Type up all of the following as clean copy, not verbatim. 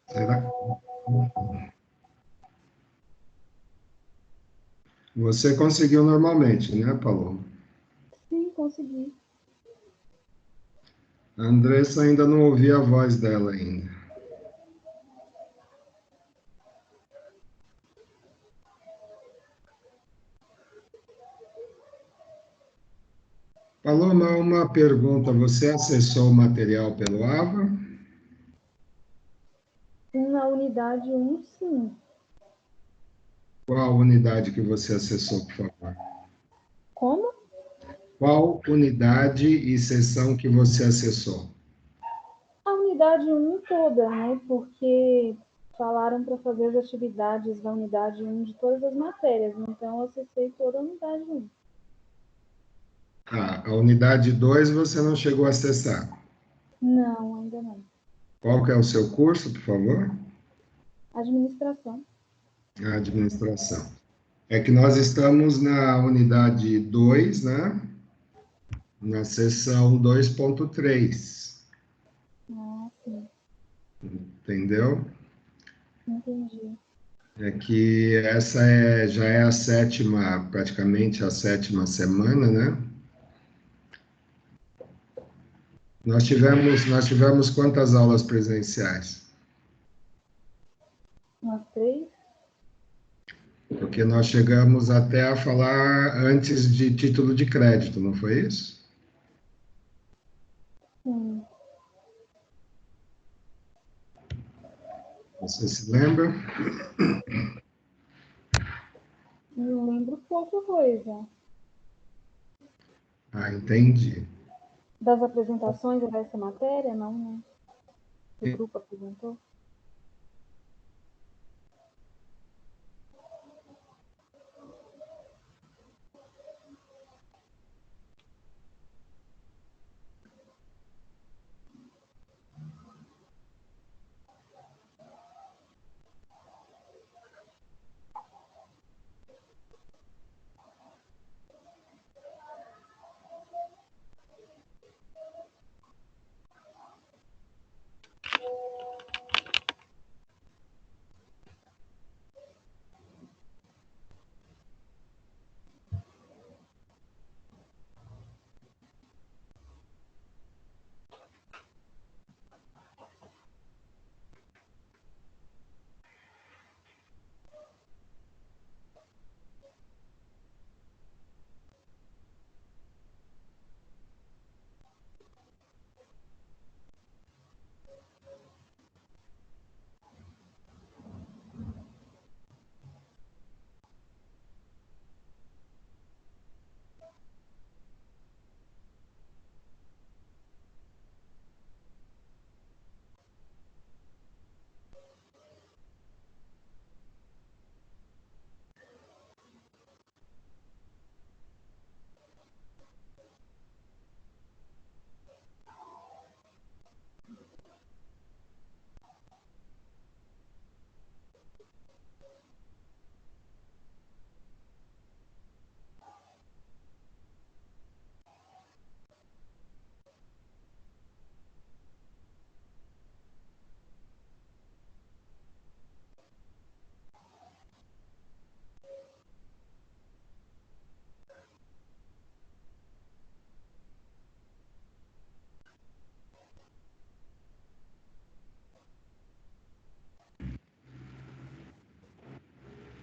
Será? Você conseguiu normalmente, né, Paloma? Sim, consegui. A Andressa ainda não ouvi a voz dela ainda. Paloma, uma pergunta. Você acessou o material pelo AVA? Na unidade 1, sim. Qual unidade que você acessou, por favor? Como? Qual unidade e seção que você acessou? A unidade 1 toda, né? Porque falaram para fazer as atividades da unidade 1 de todas as matérias. Então, eu acessei toda a unidade 1. Ah, a unidade 2 você não chegou a acessar. Não, ainda não. Qual que é o seu curso, por favor? Administração. A administração. É que nós estamos na unidade 2, né? Na seção 2.3, Ah, sim. entendeu? Entendi. É que já é a sétima, praticamente a sétima semana, né? Nós tivemos quantas aulas presenciais? Umas 3? Porque nós chegamos até a falar antes de título de crédito, não foi isso? Sim. Você se lembra? Não lembro pouca coisa. Ah, entendi. Das apresentações dessa matéria, não, né? O grupo apresentou.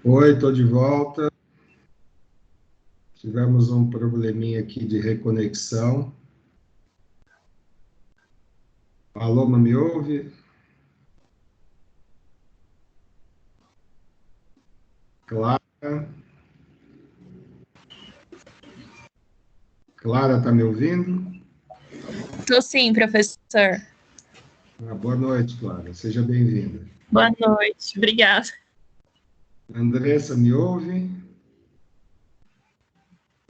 Oi, estou de volta. Tivemos um probleminha aqui de reconexão. Alô, me ouve? Clara? Clara, está me ouvindo? Tô sim, professor. Ah, boa noite, Clara. Seja bem-vinda. Boa noite, obrigada. Andressa, me ouve?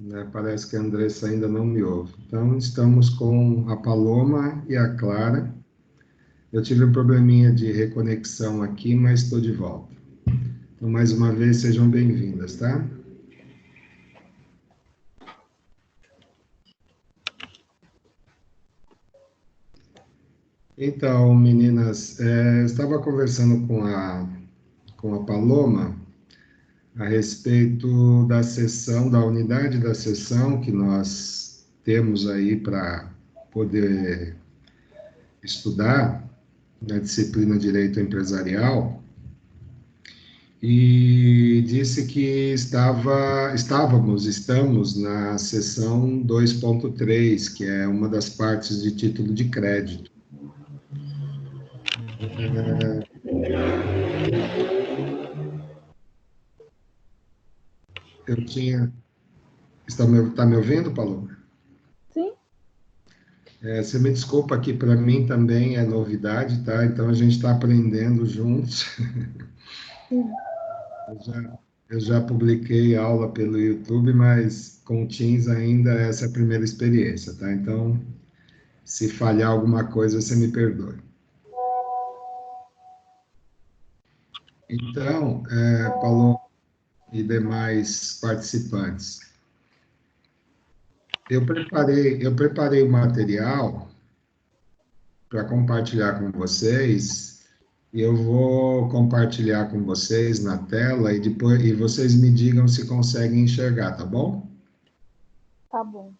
Né, parece que a Andressa ainda não me ouve. Então, estamos com a Paloma e a Clara. Eu tive um probleminha de reconexão aqui, mas estou de volta. Então, mais uma vez, sejam bem-vindas, tá? Então, meninas, eu estava conversando com a Paloma a respeito da sessão, da unidade da sessão que nós temos aí para poder estudar na disciplina Direito Empresarial, e disse que estamos na seção 2.3, que é uma das partes de título de crédito. Eu tinha. Está me ouvindo, Paloma? Sim? Você me desculpa que para mim também é novidade, tá? Então a gente está aprendendo juntos. Sim. Eu já publiquei aula pelo YouTube, mas com o Teams ainda essa é a primeira experiência, tá? Então, se falhar alguma coisa, você me perdoe. Então, Paloma e demais participantes, eu preparei o material para compartilhar com vocês, e eu vou compartilhar com vocês na tela e depois vocês me digam se conseguem enxergar, tá bom? Tá bom.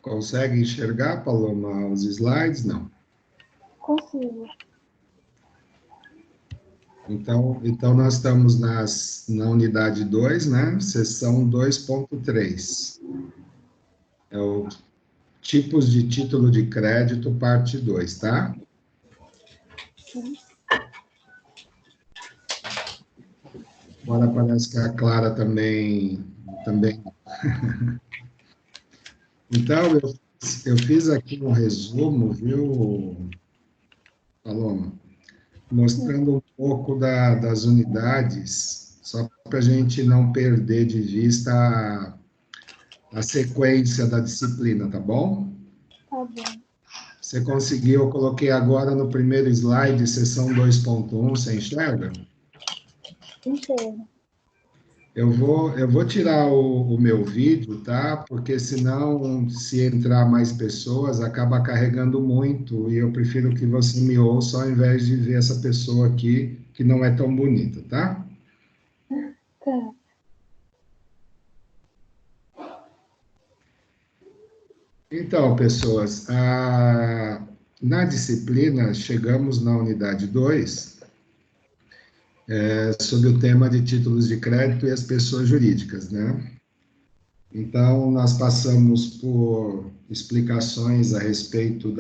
Consegue enxergar, Paloma, os slides? Não. Consigo. Então nós estamos na unidade 2, né? Seção 2.3. É o tipos de título de crédito, parte 2, tá? Sim. Agora parece que a Clara também. Então, eu fiz aqui um resumo, viu, Paloma? Mostrando um pouco das unidades, só para a gente não perder de vista a sequência da disciplina, tá bom? Tá bom. Você conseguiu, eu coloquei agora no primeiro slide, seção 2.1, você enxerga? Enxergo. Eu vou tirar o meu vídeo, tá? Porque senão, se entrar mais pessoas, acaba carregando muito, e eu prefiro que você me ouça ao invés de ver essa pessoa aqui, que não é tão bonita, tá? Tá. Então, pessoas, na disciplina, chegamos na unidade 2, sobre o tema de títulos de crédito e as pessoas jurídicas, né? Então, nós passamos por explicações a respeito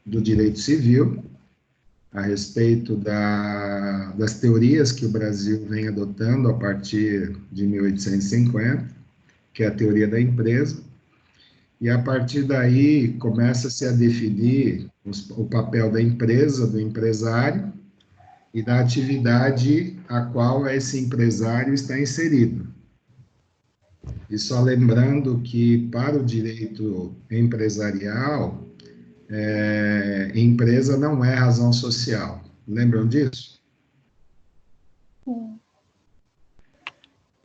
do direito civil, a respeito das teorias que o Brasil vem adotando a partir de 1850, que é a teoria da empresa, e a partir daí começa-se a definir o papel da empresa, do empresário, e da atividade a qual esse empresário está inserido. E só lembrando que, para o direito empresarial, empresa não é razão social. Lembram disso? Sim.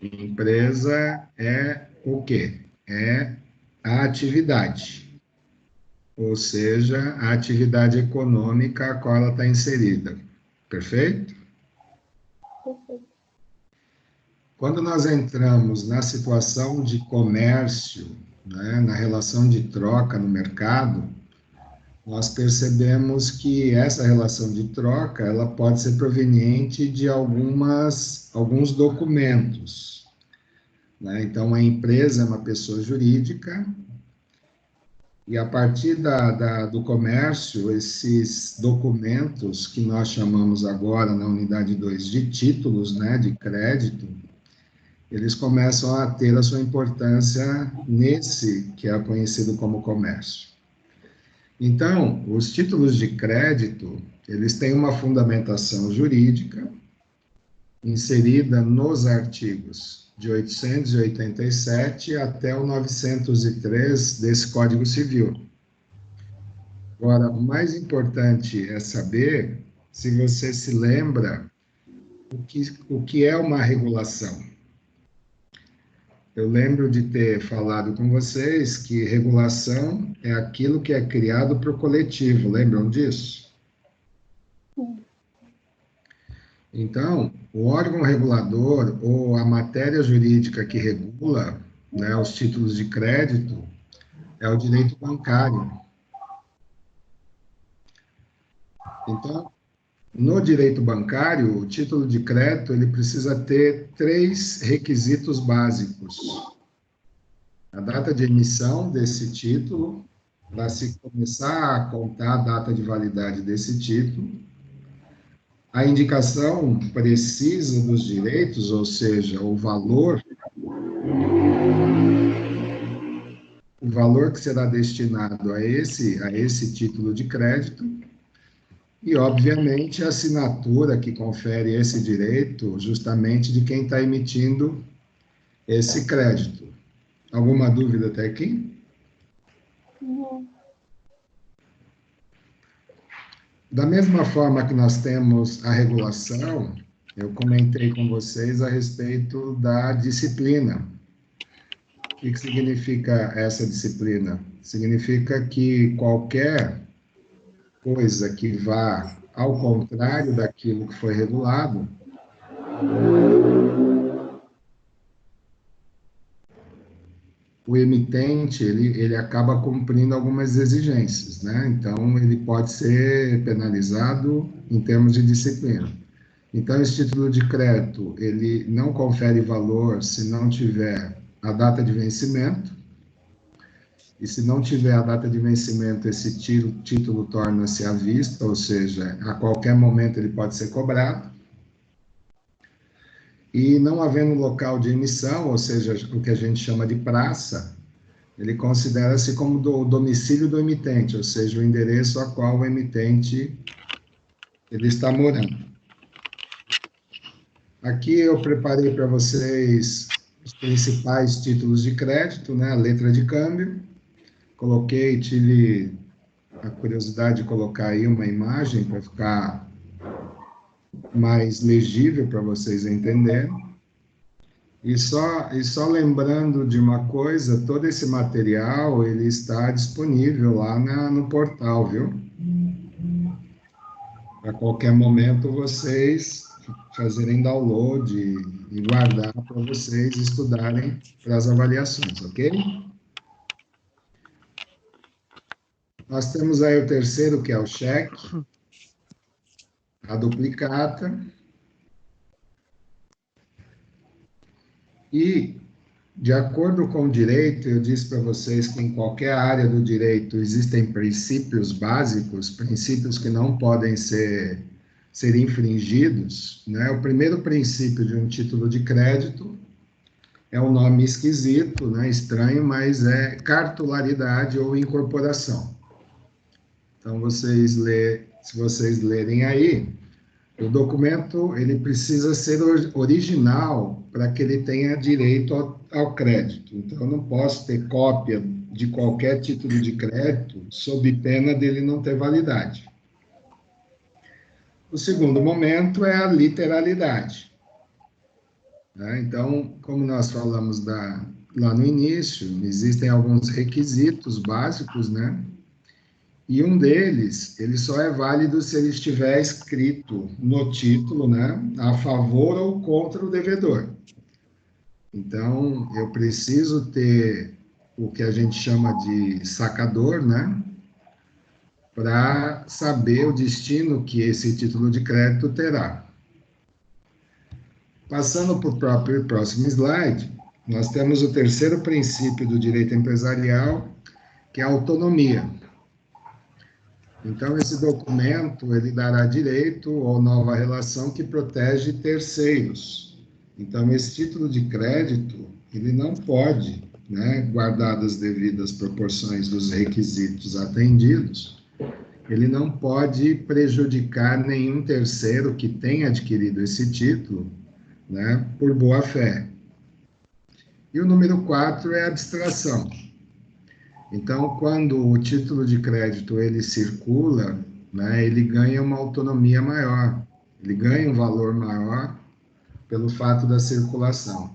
Empresa é o quê? É a atividade, ou seja, a atividade econômica a qual ela está inserida. Perfeito? Perfeito. Quando nós entramos na situação de comércio, né, na relação de troca no mercado, nós percebemos que essa relação de troca ela pode ser proveniente de alguns documentos, né? Então, a empresa é uma pessoa jurídica e, a partir do comércio, esses documentos que nós chamamos agora na unidade 2 de títulos, né, de crédito, eles começam a ter a sua importância nesse que é conhecido como comércio. Então, os títulos de crédito, eles têm uma fundamentação jurídica, inserida nos artigos de 887 até o 903 desse Código Civil. Agora, o mais importante é saber se você se lembra o que é uma regulação. Eu lembro de ter falado com vocês que regulação é aquilo que é criado para o coletivo, lembram disso? Então, o órgão regulador ou a matéria jurídica que regula, né, os títulos de crédito é o direito bancário. Então, no direito bancário, o título de crédito ele precisa ter 3 requisitos básicos. A data de emissão desse título, para se começar a contar a data de validade desse título, a indicação precisa dos direitos, ou seja, o valor que será destinado a esse título de crédito, e, obviamente, a assinatura que confere esse direito justamente de quem está emitindo esse crédito. Alguma dúvida até aqui? Não. Da mesma forma que nós temos a regulação, eu comentei com vocês a respeito da disciplina. O que significa essa disciplina? Significa que qualquer coisa que vá ao contrário daquilo que foi regulado, o emitente, ele acaba cumprindo algumas exigências, né? Então, ele pode ser penalizado em termos de disciplina. Então, esse título de crédito, ele não confere valor se não tiver a data de vencimento, e se não tiver a data de vencimento, esse título torna-se à vista, ou seja, a qualquer momento ele pode ser cobrado. E não havendo local de emissão, ou seja, o que a gente chama de praça, ele considera-se como o domicílio do emitente, ou seja, o endereço a qual o emitente ele está morando. Aqui eu preparei para vocês os principais títulos de crédito, né, a letra de câmbio. Coloquei, tive a curiosidade de colocar aí uma imagem para ficar mais legível para vocês entenderem. E só lembrando de uma coisa, todo esse material ele está disponível lá no portal, viu? A qualquer momento vocês fazerem download e guardar para vocês estudarem para as avaliações, ok? Nós temos aí o terceiro, que é o cheque, a duplicata. E, de acordo com o direito, eu disse para vocês que em qualquer área do direito existem princípios básicos, princípios que não podem ser infringidos, né? O primeiro princípio de um título de crédito é um nome esquisito, né? Estranho, mas é cartularidade ou incorporação. Então, se vocês lerem aí, o documento ele precisa ser original para que ele tenha direito ao crédito. Então, eu não posso ter cópia de qualquer título de crédito sob pena dele não ter validade. O segundo momento é a literalidade. Então, como nós falamos lá no início, existem alguns requisitos básicos, né? E um deles, ele só é válido se ele estiver escrito no título, né, a favor ou contra o devedor. Então, eu preciso ter o que a gente chama de sacador, né, para saber o destino que esse título de crédito terá. Passando para o próximo slide, nós temos o terceiro princípio do direito empresarial, que é a autonomia. Então, esse documento, ele dará direito ou nova relação que protege terceiros. Então, esse título de crédito, ele não pode, né, guardadas as devidas proporções dos requisitos atendidos, ele não pode prejudicar nenhum terceiro que tenha adquirido esse título né, por boa fé. E o número 4 é a distração. Então, quando o título de crédito ele circula, né, ele ganha uma autonomia maior, ele ganha um valor maior pelo fato da circulação.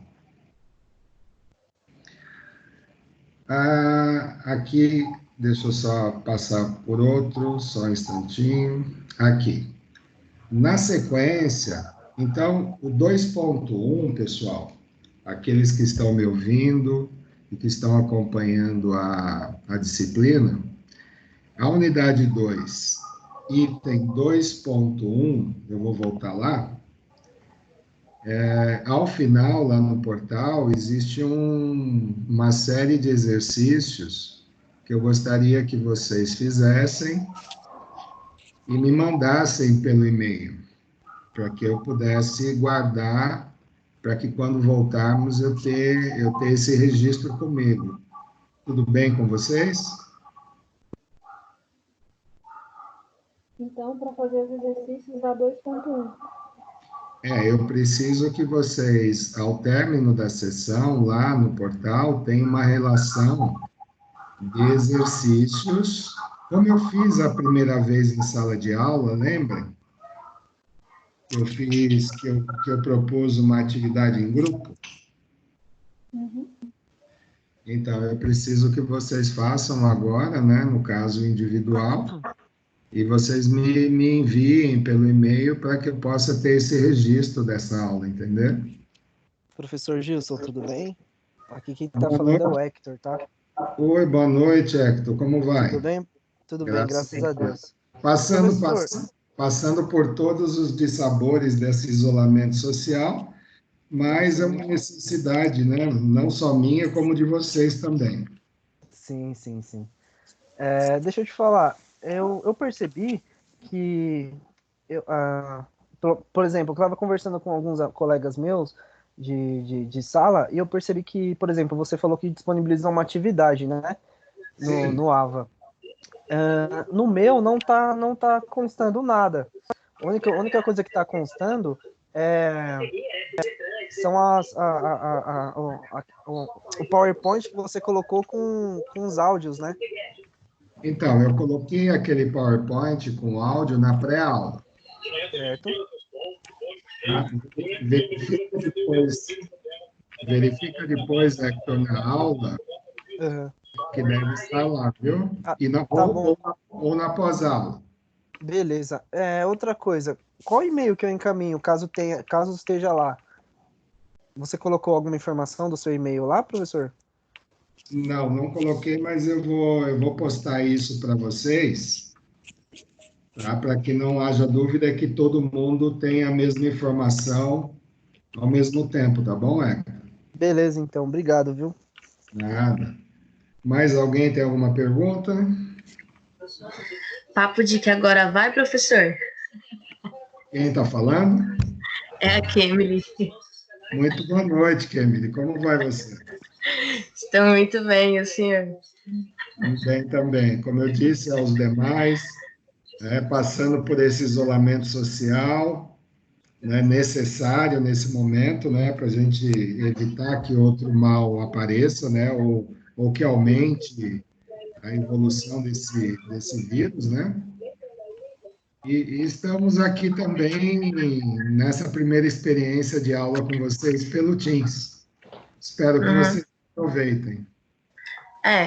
Aqui, deixa eu só passar por outro, só um instantinho. Aqui. Na sequência, então, o 2.1, pessoal, aqueles que estão me ouvindo e que estão acompanhando a disciplina, a unidade 2, item 2.1, eu vou voltar lá. Ao final, lá no portal, existe uma série de exercícios que eu gostaria que vocês fizessem e me mandassem pelo e-mail, para que eu pudesse guardar, para que quando voltarmos eu ter esse registro comigo. Tudo bem com vocês? Então, para fazer os exercícios da 2.1. Eu preciso que vocês, ao término da sessão, lá no portal, tenham uma relação de exercícios, como eu fiz a primeira vez em sala de aula, lembrem? Que eu propus uma atividade em grupo. Uhum. Então, eu preciso que vocês façam agora, né, no caso individual, e vocês me enviem pelo e-mail para que eu possa ter esse registro dessa aula, entendeu? Professor Gilson, tudo bem? Aqui quem está Boa falando é noite. o Hector, tá? Oi, boa noite, Hector, como vai? Tudo bem? Tudo bem, graças a Deus. Passando por todos os dissabores desse isolamento social, mas é uma necessidade, né? Não só minha, como de vocês também. Sim. Deixa eu te falar, eu percebi que, por exemplo, eu estava conversando com alguns colegas meus de sala, e eu percebi que, por exemplo, você falou que disponibiliza uma atividade, né? No AVA. No meu não tá constando nada. A única coisa que está constando são o PowerPoint que você colocou com os áudios, né? Então, eu coloquei aquele PowerPoint com áudio na pré-aula. Certo. Verifica depois, Hector, na aula, que deve estar lá, viu? Ou na pós-aula. Beleza. Outra coisa, qual e-mail que eu encaminho, caso esteja lá? Você colocou alguma informação do seu e-mail lá, professor? Não coloquei, mas eu vou postar isso para vocês, tá? Para que não haja dúvida que todo mundo tenha a mesma informação ao mesmo tempo, tá bom, Hector? Beleza, então. Obrigado, viu? Nada. Mais alguém tem alguma pergunta? Papo de que agora vai, professor? Quem está falando? É a Kemily. Muito boa noite, Kemily. Como vai você? Estou muito bem, o senhor? Bem também. Como eu disse aos demais, passando por esse isolamento social, né, necessário nesse momento, né, para a gente evitar que outro mal apareça, né, ou que aumente a evolução desse vírus, né? E estamos aqui também nessa primeira experiência de aula com vocês pelo Teams. Espero que vocês aproveitem.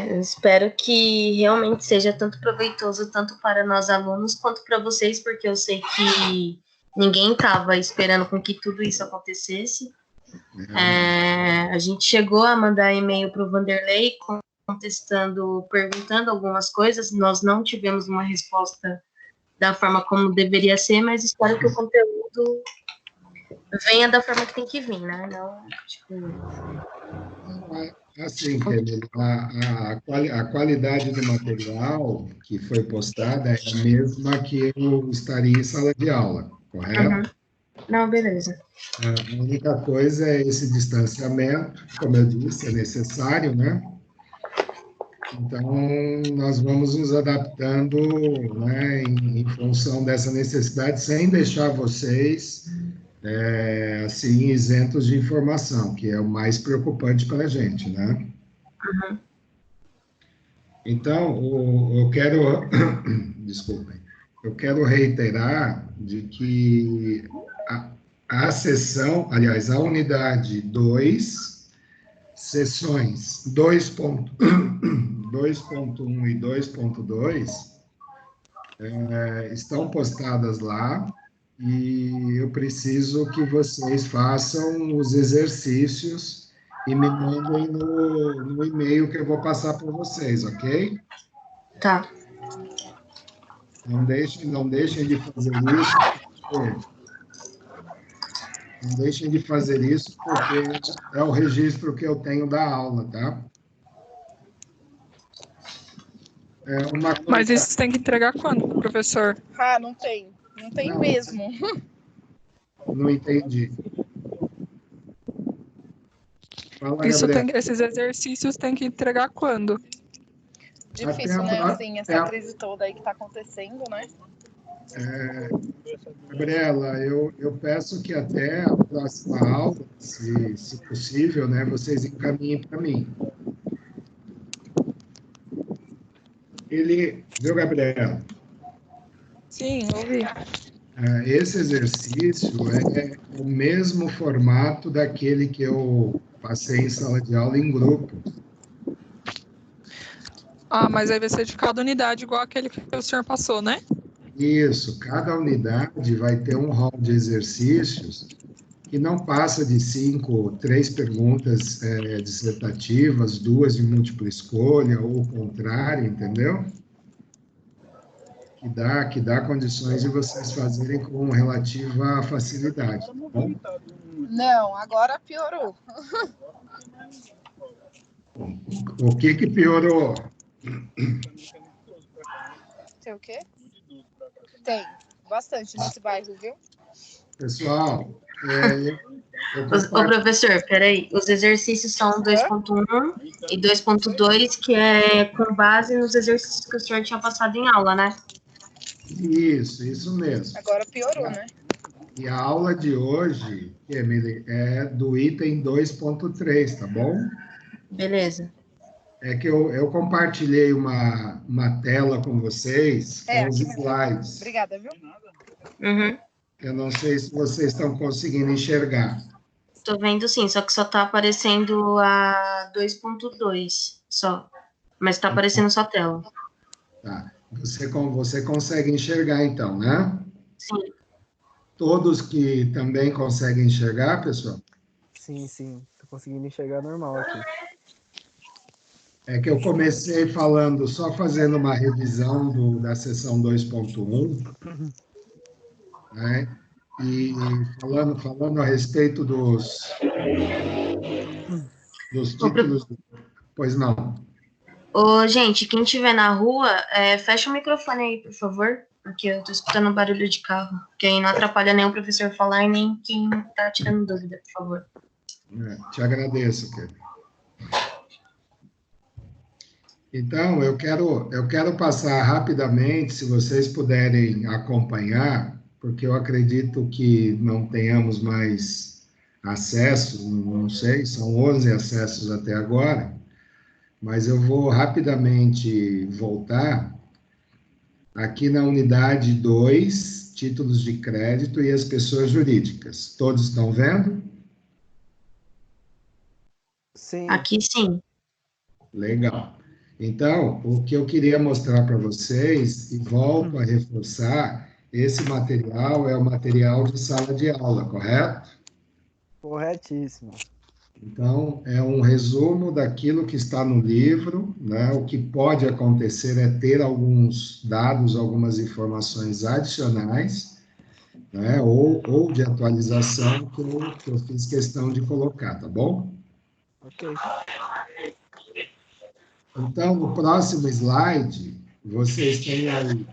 Eu espero que realmente seja tanto proveitoso, tanto para nós alunos, quanto para vocês, porque eu sei que ninguém estava esperando com que tudo isso acontecesse. A gente chegou a mandar e-mail para o Vanderlei, contestando, perguntando algumas coisas, nós não tivemos uma resposta da forma como deveria ser, mas espero que o conteúdo venha da forma que tem que vir, né? Não, Assim, Kelly, a qualidade do material que foi postada é a mesma que eu estaria em sala de aula, correto? Não, beleza. A única coisa é esse distanciamento, como eu disse, é necessário, né? Então, nós vamos nos adaptando, né, em função dessa necessidade, sem deixar vocês assim, isentos de informação, que é o mais preocupante para a gente, né? Então, eu quero, desculpem, eu quero reiterar de que a sessão, aliás, a unidade 2, sessões 2.1 e 2.2, estão postadas lá e eu preciso que vocês façam os exercícios e me mandem no e-mail que eu vou passar para vocês, ok? Tá. Não deixem de fazer isso, não deixem de fazer isso, porque é o registro que eu tenho da aula, tá? Mas isso tem que entregar quando, professor? Ah, não tem. Não tem mesmo. Não entendi. Fala, Esses exercícios tem que entregar quando? Difícil, né? Assim, essa crise toda aí que tá acontecendo, né? Gabriela, eu peço que até a próxima aula, se possível, né, vocês encaminhem para mim. Viu, Gabriela? Sim, ouvi. Esse exercício é o mesmo formato daquele que eu passei em sala de aula em grupo. Ah, mas aí vai ser de cada unidade, igual aquele que o senhor passou, né? Isso, cada unidade vai ter um rol de exercícios que não passa de 3 perguntas dissertativas, 2 de múltipla escolha, ou o contrário, entendeu? Que dá condições de vocês fazerem com relativa facilidade, tá bom? Não, agora piorou. O que piorou? Tem o quê? Tem, bastante nesse bairro, viu? Pessoal, Ô, professor, peraí. Os exercícios são 2.1 e 2.2, que é com base nos exercícios que o senhor tinha passado em aula, né? Isso mesmo. Agora piorou, né? E a aula de hoje, Emily, é do item 2.3, tá bom? Beleza. É que eu compartilhei uma tela com vocês, com os slides. Obrigada, viu? Uhum. Eu não sei se vocês estão conseguindo enxergar. Tô vendo sim, só que só tá aparecendo a 2.2 só. Mas tá aparecendo só a tela. Tá. Você consegue enxergar, então, né? Sim. Todos que também conseguem enxergar, pessoal? Sim. Tô conseguindo enxergar normal aqui. É que eu comecei falando, só fazendo uma revisão da sessão 2.1, né? E falando a respeito dos títulos. Pois não. Ô, gente, quem estiver na rua, fecha o microfone aí, por favor, porque eu tô escutando barulho de carro, que aí não atrapalha nem o professor falar e nem quem tá tirando dúvida, por favor. Te agradeço, Kevin. Então, eu quero passar rapidamente, se vocês puderem acompanhar, porque eu acredito que não tenhamos mais acessos, não sei, são 11 acessos até agora, mas eu vou rapidamente voltar aqui na unidade 2, títulos de crédito e as pessoas jurídicas. Todos estão vendo? Sim. Aqui sim. Legal. Então, o que eu queria mostrar para vocês, e volto a reforçar, esse material é o material de sala de aula, correto? Corretíssimo. Então, é um resumo daquilo que está no livro, né? O que pode acontecer é ter alguns dados, algumas informações adicionais, né? Ou de atualização que eu fiz questão de colocar, tá bom? Ok. Então, no próximo slide, vocês têm aí...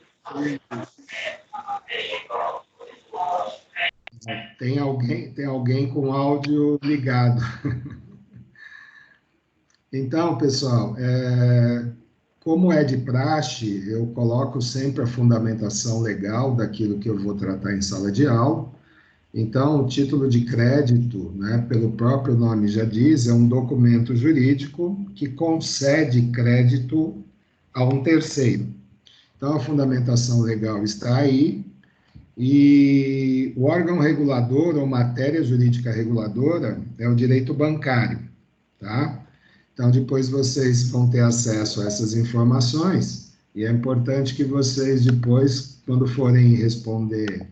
Tem alguém com áudio ligado. Então, pessoal, como é de praxe, eu coloco sempre a fundamentação legal daquilo que eu vou tratar em sala de aula. Então, o título de crédito, né, pelo próprio nome já diz, é um documento jurídico que concede crédito a um terceiro. Então, a fundamentação legal está aí, e o órgão regulador ou matéria jurídica reguladora é o direito bancário, tá? Então, depois vocês vão ter acesso a essas informações, e é importante que vocês depois, quando forem responder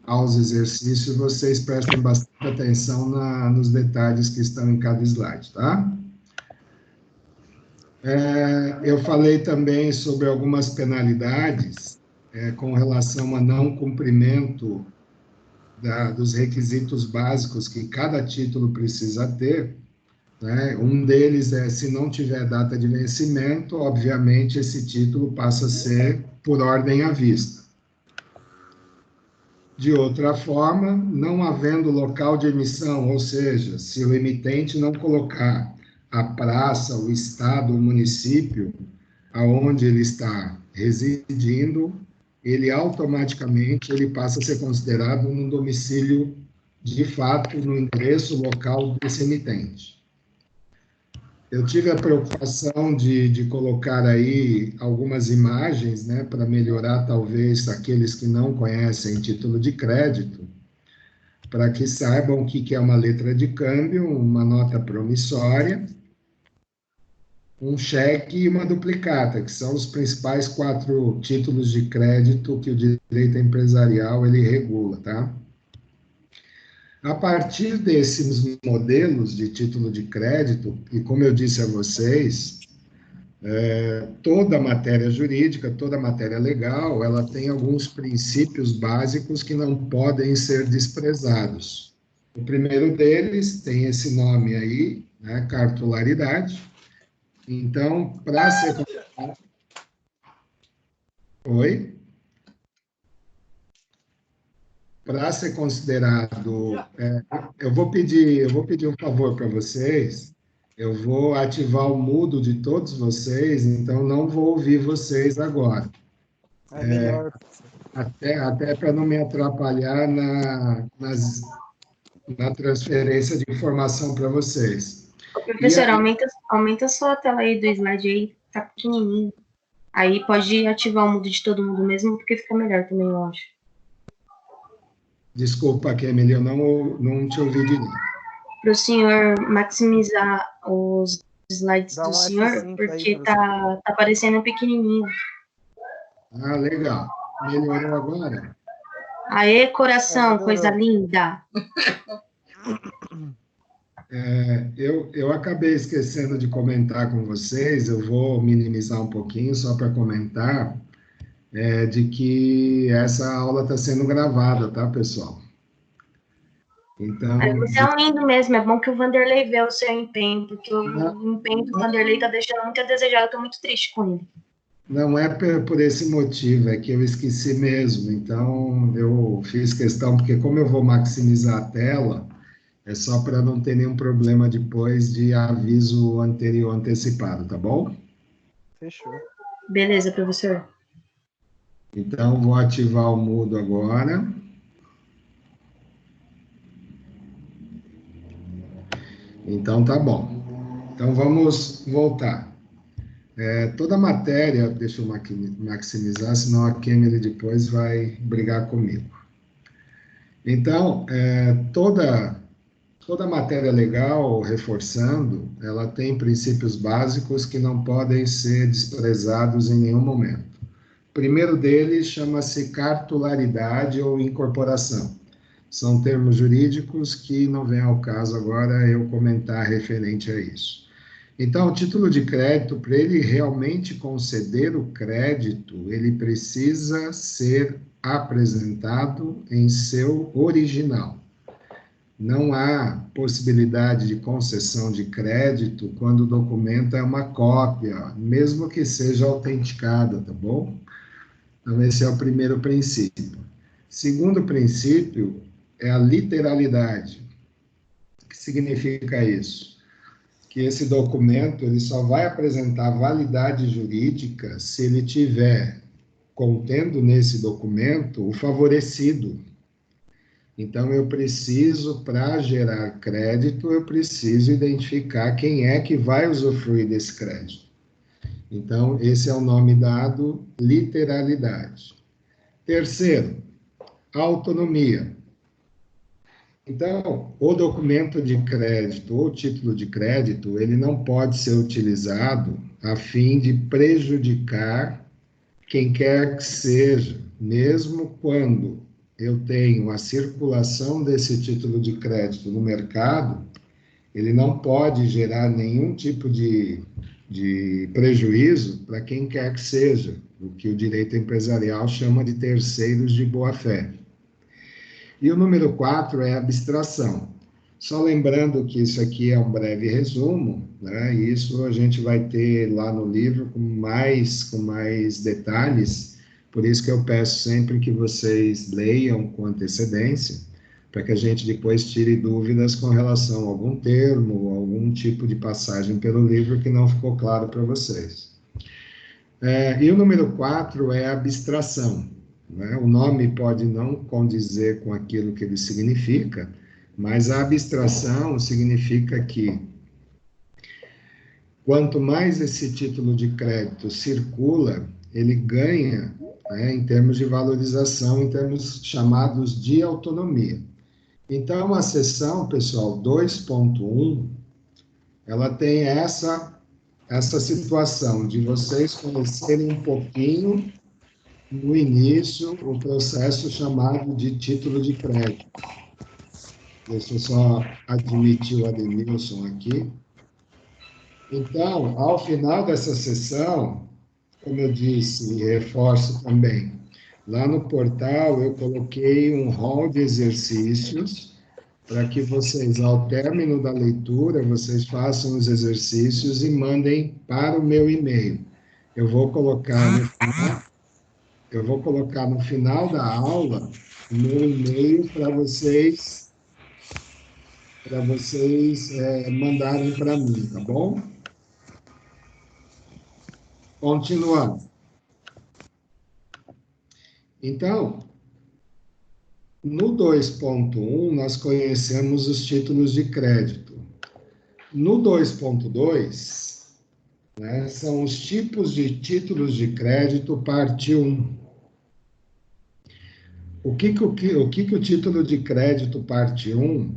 aos exercícios, vocês prestem bastante atenção nos detalhes que estão em cada slide, tá? Eu falei também sobre algumas penalidades com relação a não cumprimento dos requisitos básicos que cada título precisa ter, né? Um deles é, se não tiver data de vencimento, obviamente esse título passa a ser por ordem à vista. De outra forma, não havendo local de emissão, ou seja, se o emitente não colocar a praça, o estado, o município, aonde ele está residindo, ele automaticamente ele passa a ser considerado um domicílio de fato no endereço local desse emitente. Eu tive a preocupação de colocar aí algumas imagens, né, para melhorar talvez aqueles que não conhecem título de crédito, para que saibam o que é uma letra de câmbio, uma nota promissória, um cheque e uma duplicata, que são os principais 4 títulos de crédito que o direito empresarial ele regula, tá? A partir desses modelos de título de crédito, e como eu disse a vocês, toda matéria jurídica, toda matéria legal, ela tem alguns princípios básicos que não podem ser desprezados. O primeiro deles tem esse nome aí, né, cartularidade. Então, para ser... Oi? Para ser considerado, eu vou pedir um favor para vocês, eu vou ativar o mudo de todos vocês, então não vou ouvir vocês agora. É melhor. Até para não me atrapalhar na transferência de informação para vocês. Professor, aumenta só a tela aí do slide aí, tá pequenininho. Aí pode ativar o mudo de todo mundo mesmo, porque fica melhor também, eu acho. Desculpa, Kemily, eu não te ouvi direito. Para o senhor maximizar os slides Dá um do senhor, F5 porque aí, tá aparecendo pequenininho. Ah, legal. Melhorou agora? Aê, coração, melhorou. coisa linda. Eu acabei esquecendo de comentar com vocês, eu vou minimizar um pouquinho só para comentar, de que essa aula está sendo gravada, tá, pessoal? Então... Você é um lindo mesmo, é bom que o Vanderlei vê o seu empenho, porque o empenho do Vanderlei está deixando muito a desejar, eu estou muito triste com ele. Não é por esse motivo, é que eu esqueci mesmo, então eu fiz questão, porque como eu vou maximizar a tela, é só para não ter nenhum problema depois de aviso anterior antecipado, tá bom? Fechou. Beleza, professor. Então, vou ativar o mudo agora. Então, tá bom. Então, vamos voltar. Toda a matéria, deixa eu maximizar, senão a Kemily depois vai brigar comigo. Então, toda matéria legal, reforçando, ela tem princípios básicos que não podem ser desprezados em nenhum momento. O primeiro deles chama-se cartularidade ou incorporação. São termos jurídicos que não vem ao caso agora eu comentar referente a isso. Então, o título de crédito, para ele realmente conceder o crédito, ele precisa ser apresentado em seu original. Não há possibilidade de concessão de crédito quando o documento é uma cópia, mesmo que seja autenticada, tá bom? Então, esse é o primeiro princípio. Segundo princípio é a literalidade. O que significa isso? Que esse documento ele só vai apresentar validade jurídica se ele tiver contendo nesse documento o favorecido. Então, eu preciso, para gerar crédito, eu preciso identificar quem é que vai usufruir desse crédito. Então, esse é o nome dado, literalidade. Terceiro, autonomia. Então, o documento de crédito ou título de crédito, ele não pode ser utilizado a fim de prejudicar quem quer que seja, mesmo quando eu tenho a circulação desse título de crédito no mercado, ele não pode gerar nenhum tipo de prejuízo para quem quer que seja, o que o direito empresarial chama de terceiros de boa-fé. E o número 4 é abstração. Só lembrando que isso aqui é um breve resumo, né? Isso a gente vai ter lá no livro com mais detalhes, por isso que eu peço sempre que vocês leiam com antecedência, para que a gente depois tire dúvidas com relação a algum termo, algum tipo de passagem pelo livro que não ficou claro para vocês. E o número 4 é abstração. Né? O nome pode não condizer com aquilo que ele significa, mas a abstração significa que quanto mais esse título de crédito circula, ele ganha, né, em termos de valorização, em termos chamados de autonomia. Então, a seção, pessoal, 2.1, ela tem essa situação de vocês conhecerem um pouquinho, no início, o processo chamado de título de crédito. Deixa eu só admitir o Ademilson aqui. Então, ao final dessa sessão, como eu disse e reforço também, lá no portal eu coloquei um rol de exercícios para que vocês, ao término da leitura, vocês façam os exercícios e mandem para o meu e-mail. Eu vou colocar no final da aula o meu e-mail para vocês mandarem para mim, tá bom? Continuando. Então, no 2.1, nós conhecemos os títulos de crédito. No 2.2, né, são os tipos de títulos de crédito, parte 1. O que o título de crédito, parte 1,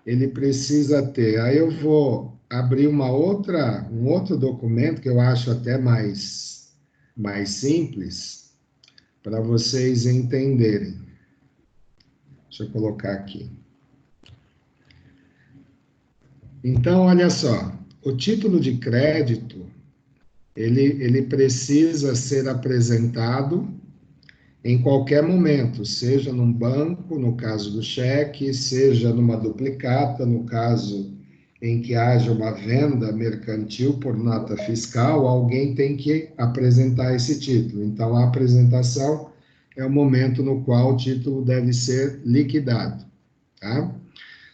ele precisa ter? Aí eu vou abrir um outro documento, que eu acho até mais simples, para vocês entenderem. Deixa eu colocar aqui. Então, olha só, o título de crédito, ele precisa ser apresentado em qualquer momento, seja num banco, no caso do cheque, seja numa duplicata, no caso em que haja uma venda mercantil por nota fiscal, alguém tem que apresentar esse título. Então, a apresentação é o momento no qual o título deve ser liquidado, tá?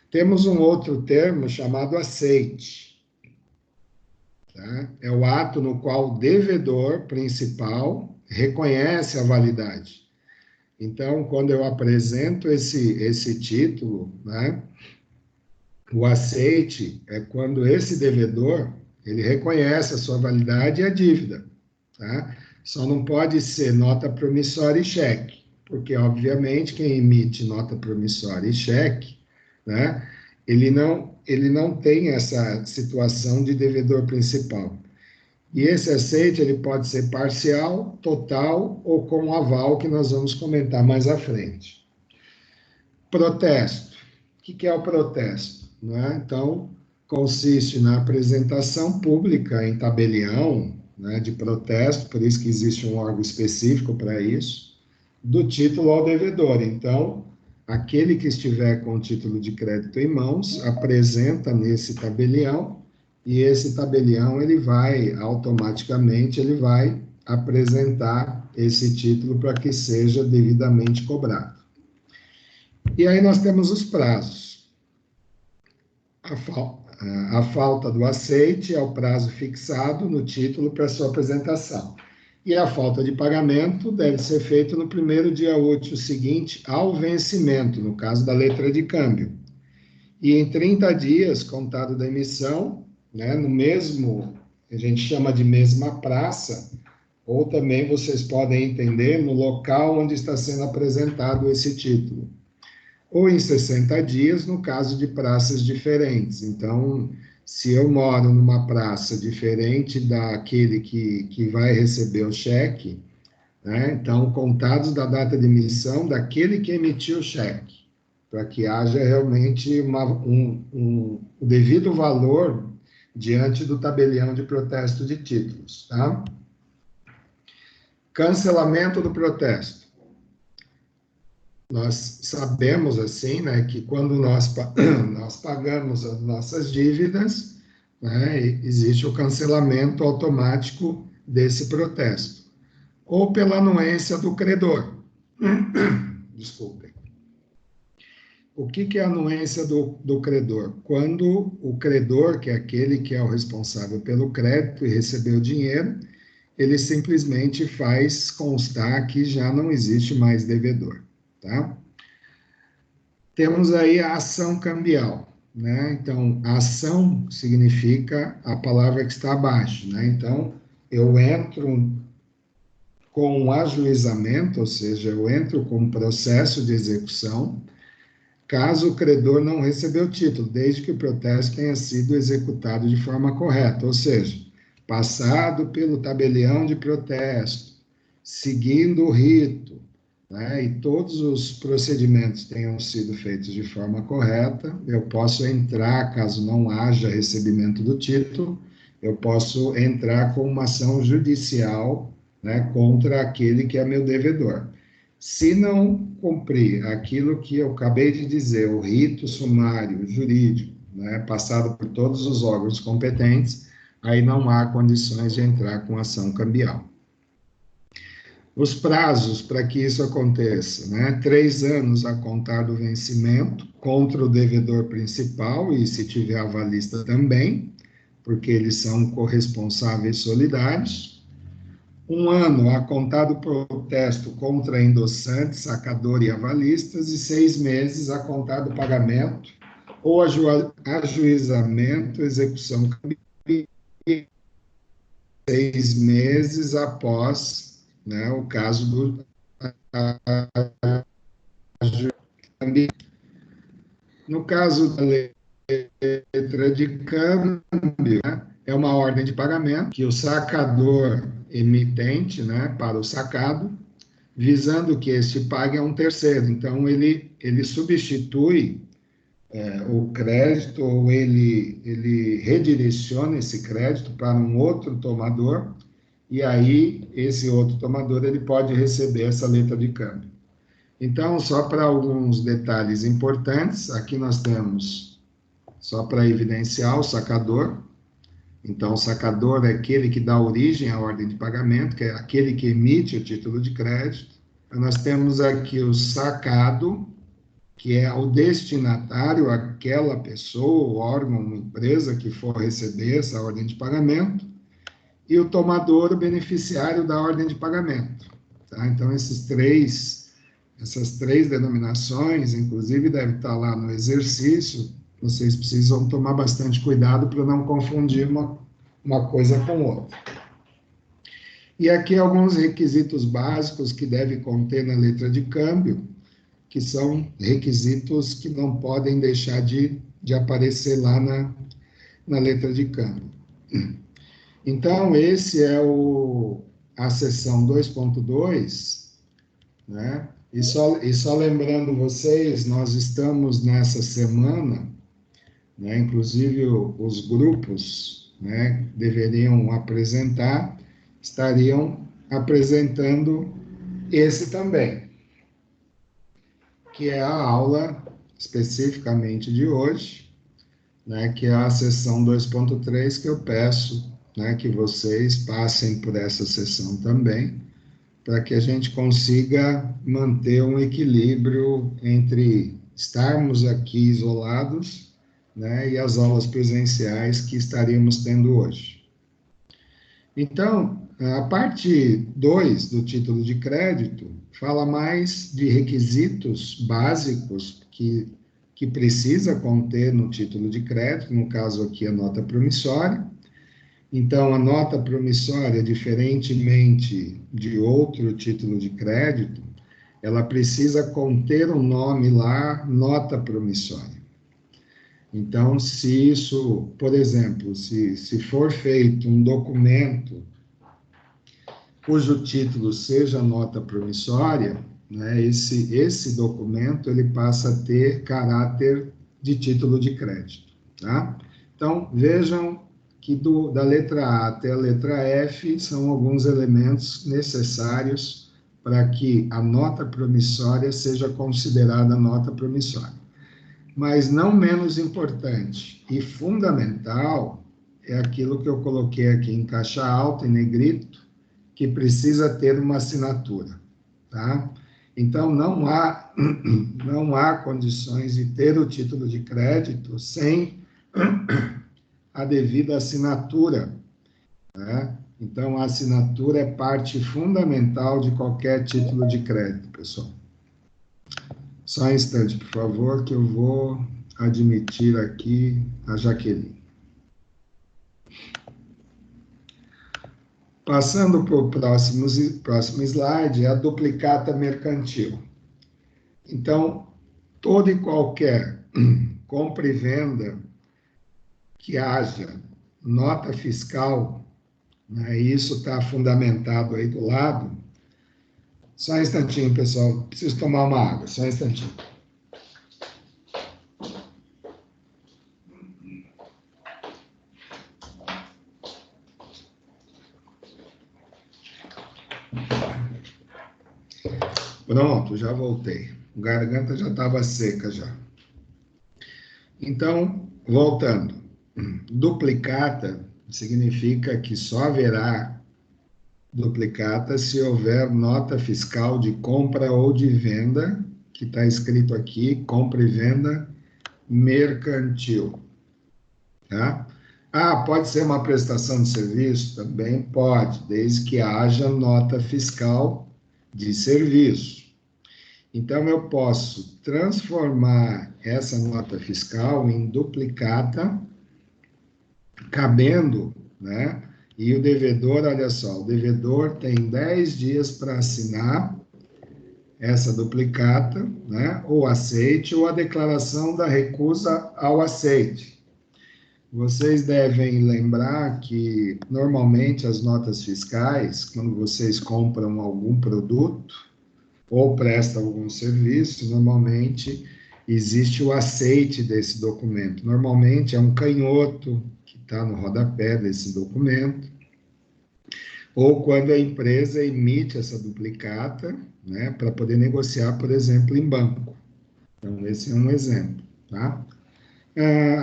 Temos um outro termo chamado aceite, tá? É o ato no qual o devedor principal reconhece a validade. Então, quando eu apresento esse título, né, o aceite é quando esse devedor, ele reconhece a sua validade e a dívida, tá? Só não pode ser nota promissória e cheque, porque, obviamente, quem emite nota promissória e cheque, né, ele não tem essa situação de devedor principal. E esse aceite, ele pode ser parcial, total ou com aval, que nós vamos comentar mais à frente. Protesto. O que é o protesto? Né? Então, consiste na apresentação pública em tabelião, né, de protesto, por isso que existe um órgão específico para isso, do título ao devedor. Então, aquele que estiver com o título de crédito em mãos, apresenta nesse tabelião, e esse tabelião, ele vai apresentar esse título para que seja devidamente cobrado. E aí nós temos os prazos. A falta do aceite é o prazo fixado no título para sua apresentação. E a falta de pagamento deve ser feita no primeiro dia útil seguinte ao vencimento, no caso da letra de câmbio. E em 30 dias, contado da emissão, né, no mesmo, a gente chama de mesma praça, ou também vocês podem entender no local onde está sendo apresentado esse título. Ou em 60 dias, no caso de praças diferentes. Então, se eu moro numa praça diferente daquele que vai receber o cheque, né, então, contados da data de emissão daquele que emitiu o cheque, para que haja realmente o devido valor diante do tabelião de protesto de títulos, tá? Cancelamento do protesto. Nós sabemos, assim, né, que quando nós pagamos as nossas dívidas, né, existe o cancelamento automático desse protesto, ou pela anuência do credor. Desculpem. O que é a anuência do credor? Quando o credor, que é aquele que é o responsável pelo crédito e recebeu o dinheiro, ele simplesmente faz constar que já não existe mais devedor, tá? Temos aí a ação cambial, né? Então, ação significa a palavra que está abaixo, né? Então, eu entro com um ajuizamento, ou seja, eu entro com um processo de execução, caso o credor não recebeu o título, desde que o protesto tenha sido executado de forma correta, ou seja, passado pelo tabelião de protesto, seguindo o rito, né, e todos os procedimentos tenham sido feitos de forma correta, eu posso entrar, caso não haja recebimento do título, eu posso entrar com uma ação judicial, né, contra aquele que é meu devedor. Se não cumprir aquilo que eu acabei de dizer, o rito sumário jurídico, né, passado por todos os órgãos competentes, aí não há condições de entrar com ação cambial. Os prazos para que isso aconteça, né? 3 anos a contar do vencimento contra o devedor principal, e se tiver avalista também, porque eles são corresponsáveis solidários. 1 ano a contar do protesto contra endossante, sacador e avalistas, e 6 meses a contar do pagamento ou ajuizamento, execução cambial, 6 meses após, né, o caso do cambial. No caso da letra de câmbio, né, é uma ordem de pagamento que o sacador emitente, né, para o sacado, visando que este pague a um terceiro. Então, ele substitui o crédito, ou ele redireciona esse crédito para um outro tomador, e aí esse outro tomador ele pode receber essa letra de câmbio. Então, só para alguns detalhes importantes, aqui nós temos, só para evidenciar, o sacador. Então, o sacador é aquele que dá origem à ordem de pagamento, que é aquele que emite o título de crédito. Nós temos aqui o sacado, que é o destinatário, aquela pessoa, órgão, empresa que for receber essa ordem de pagamento, e o tomador, o beneficiário da ordem de pagamento. Tá? Então, essas três denominações, inclusive, devem estar lá no exercício, vocês precisam tomar bastante cuidado para não confundir uma coisa com outra. E aqui alguns requisitos básicos que deve conter na letra de câmbio, que são requisitos que não podem deixar de aparecer lá na letra de câmbio. Então, esse é a seção 2.2, né? E só lembrando vocês, nós estamos nessa semana, né, inclusive os grupos, né, estariam apresentando esse também, que é a aula especificamente de hoje, né, que é a sessão 2.3, que eu peço, né, que vocês passem por essa sessão também, para que a gente consiga manter um equilíbrio entre estarmos aqui isolados, né, e as aulas presenciais que estaríamos tendo hoje. Então, a parte 2 do título de crédito fala mais de requisitos básicos que precisa conter no título de crédito, no caso aqui a nota promissória. Então, a nota promissória, diferentemente de outro título de crédito, ela precisa conter um nome lá, nota promissória. Então, se isso, por exemplo, se for feito um documento cujo título seja nota promissória, né, esse documento ele passa a ter caráter de título de crédito, tá? Então, vejam que da letra A até a letra F são alguns elementos necessários para que a nota promissória seja considerada nota promissória. Mas não menos importante e fundamental é aquilo que eu coloquei aqui em caixa alta, em negrito, que precisa ter uma assinatura, tá? Então, não há condições de ter o título de crédito sem a devida assinatura, né? Então, a assinatura é parte fundamental de qualquer título de crédito, pessoal. Só um instante, por favor, que eu vou admitir aqui a Jaqueline. Passando para o próximo slide, é a duplicata mercantil. Então, toda e qualquer compra e venda que haja nota fiscal, né, isso está fundamentado aí do lado. Só um instantinho, pessoal, preciso tomar uma água, só um instantinho. Pronto, já voltei. A garganta já estava seca já. Então, voltando. Duplicata significa que só haverá duplicata se houver nota fiscal de compra ou de venda, que está escrito aqui, compra e venda mercantil. Tá? Ah, pode ser uma prestação de serviço? Também pode, desde que haja nota fiscal de serviço. Então, eu posso transformar essa nota fiscal em duplicata, cabendo, né? E o devedor, olha só, o devedor tem 10 dias para assinar essa duplicata, né? Ou aceite, ou a declaração da recusa ao aceite. Vocês devem lembrar que, normalmente, as notas fiscais, quando vocês compram algum produto, ou presta algum serviço, normalmente existe o aceite desse documento. Normalmente é um canhoto que está no rodapé desse documento, ou quando a empresa emite essa duplicata, né, para poder negociar, por exemplo, em banco. Então, esse é um exemplo, tá?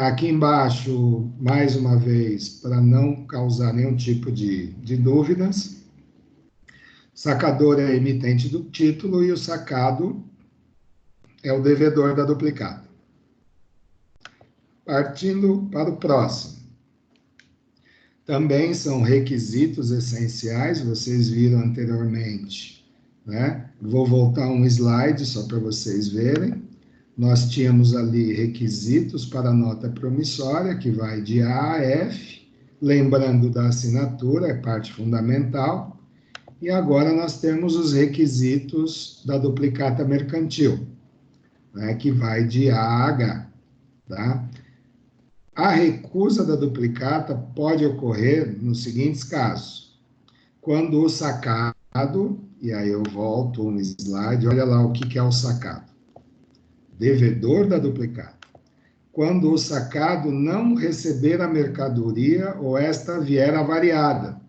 Aqui embaixo, mais uma vez, para não causar nenhum tipo de dúvidas, sacador é emitente do título e o sacado é o devedor da duplicata. Partindo para o próximo. Também são requisitos essenciais, vocês viram anteriormente, né? Vou voltar um slide só para vocês verem. Nós tínhamos ali requisitos para a nota promissória, que vai de A a F, lembrando da assinatura, é parte fundamental. E agora nós temos os requisitos da duplicata mercantil, né, que vai de A a H, tá? A recusa da duplicata pode ocorrer nos seguintes casos. Quando o sacado, e aí eu volto um slide, olha lá o que é o sacado. Devedor da duplicata. Quando o sacado não receber a mercadoria ou esta vier avariada,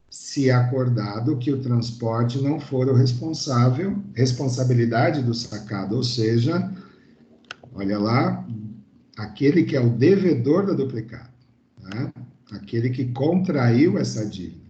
se acordado que o transporte não for o responsabilidade do sacado, ou seja, olha lá, aquele que é o devedor da duplicata, né? Aquele que contraiu essa dívida.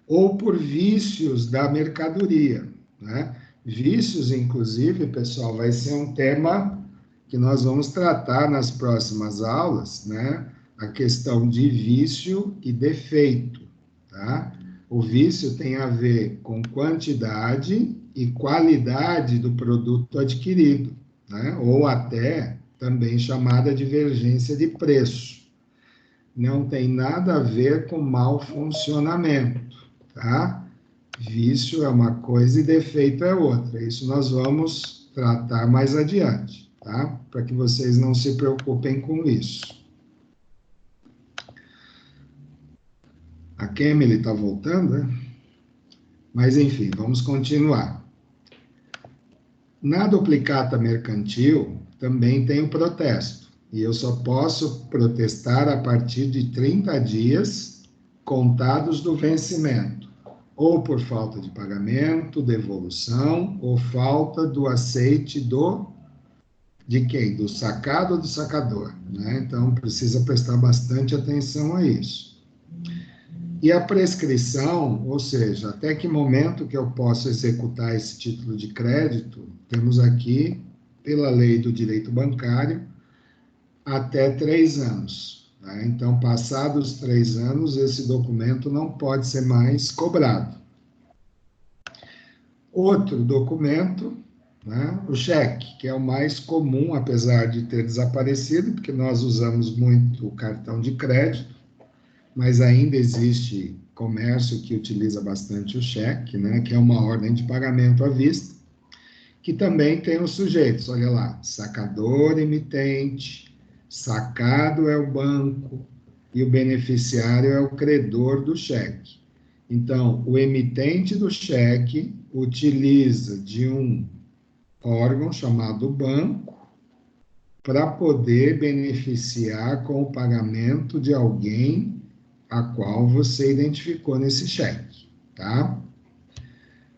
Ou por vícios da mercadoria, né? Vícios, inclusive, pessoal, vai ser um tema que nós vamos tratar nas próximas aulas, né? a questão de vício e defeito, tá? O vício tem a ver com quantidade e qualidade do produto adquirido, né? Ou até também chamada divergência de preço. Não tem nada a ver com mau funcionamento, tá? Vício é uma coisa e defeito é outra. Isso nós vamos tratar mais adiante, tá? Para que vocês não se preocupem com isso. A Kemily está voltando, né? Mas, enfim, vamos continuar. Na duplicata mercantil, também tem o protesto. E eu só posso protestar a partir de 30 dias contados do vencimento. Ou por falta de pagamento, devolução, ou falta do aceite de quem? Do sacado ou do sacador, né? Então, precisa prestar bastante atenção a isso. E a prescrição, ou seja, até que momento que eu posso executar esse título de crédito, temos aqui, pela lei do direito bancário, até 3 anos. Né? Então, passados 3 anos, esse documento não pode ser mais cobrado. Outro documento, né? O cheque, que é o mais comum, apesar de ter desaparecido, porque nós usamos muito o cartão de crédito, mas ainda existe comércio que utiliza bastante o cheque, né, que é uma ordem de pagamento à vista, que também tem os sujeitos, olha lá, sacador, emitente, sacado é o banco e o beneficiário é o credor do cheque. Então, o emitente do cheque utiliza de um órgão chamado banco para poder beneficiar com o pagamento de alguém a qual você identificou nesse cheque, tá?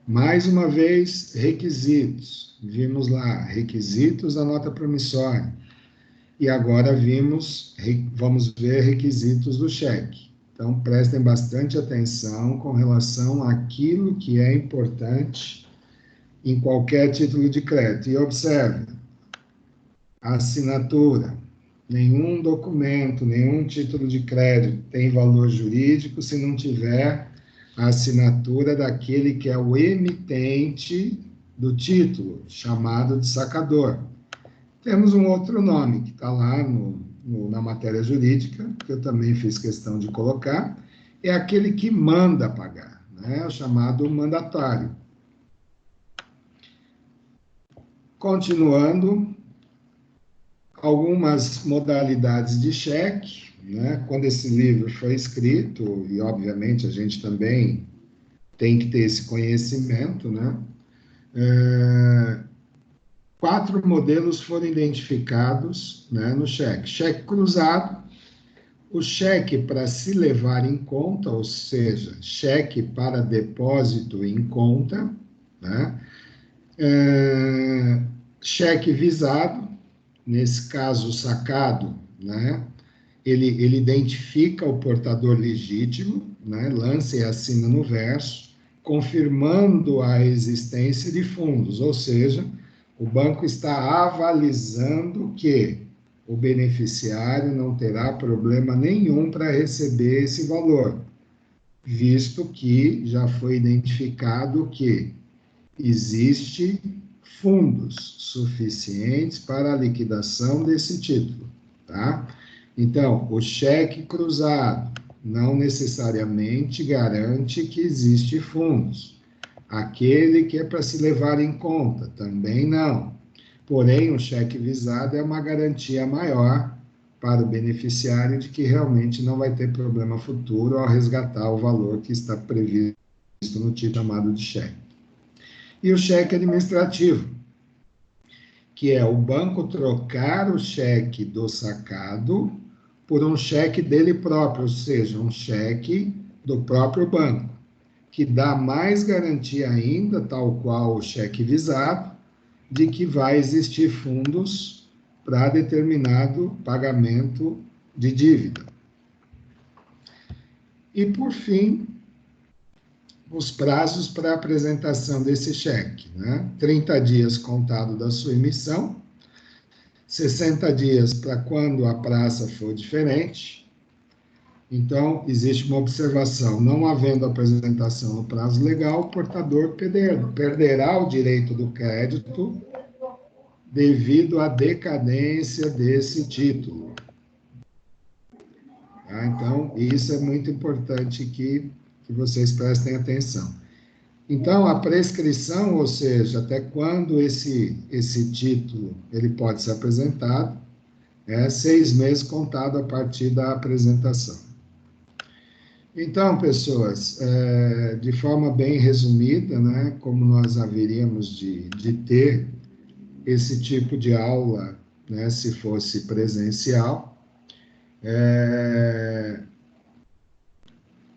Mais uma vez, requisitos. Vimos lá, requisitos da nota promissória. E agora vamos ver requisitos do cheque. Então, prestem bastante atenção com relação àquilo que é importante em qualquer título de crédito. E observe, a assinatura. Nenhum documento, nenhum título de crédito tem valor jurídico se não tiver a assinatura daquele que é o emitente do título, chamado de sacador. Temos um outro nome que está lá na matéria jurídica, que eu também fiz questão de colocar, é aquele que manda pagar, né? O chamado mandatário. Continuando, algumas modalidades de cheque, né? Quando esse livro foi escrito, e obviamente a gente também tem que ter esse conhecimento, né? 4 modelos foram identificados, né, no cheque. Cheque cruzado, o cheque para se levar em conta, ou seja, cheque para depósito em conta, né? Cheque visado, nesse caso, sacado, né? Ele identifica o portador legítimo, né? Lança e assina no verso, confirmando a existência de fundos, ou seja, o banco está avalizando que o beneficiário não terá problema nenhum para receber esse valor, visto que já foi identificado que existe fundos suficientes para a liquidação desse título, tá? Então, o cheque cruzado não necessariamente garante que existe fundos. Aquele que é para se levar em conta, também não. Porém, o cheque visado é uma garantia maior para o beneficiário de que realmente não vai ter problema futuro ao resgatar o valor que está previsto no título chamado de cheque. E o cheque administrativo, que é o banco trocar o cheque do sacado por um cheque dele próprio, ou seja, um cheque do próprio banco, que dá mais garantia ainda, tal qual o cheque visado, de que vai existir fundos para determinado pagamento de dívida. E, por fim, os prazos para apresentação desse cheque, né? 30 dias contado da sua emissão, 60 dias para quando a praça for diferente, Então, existe uma observação: não havendo apresentação no prazo legal, o portador perderá o direito do crédito devido à decadência desse título. Tá? Então, isso é muito importante que vocês prestem atenção. Então, a prescrição, ou seja, até quando esse título ele pode ser apresentado, é 6 meses contado a partir da apresentação. Então, pessoas, de forma bem resumida, né, como nós haveríamos de ter esse tipo de aula, né, se fosse presencial, é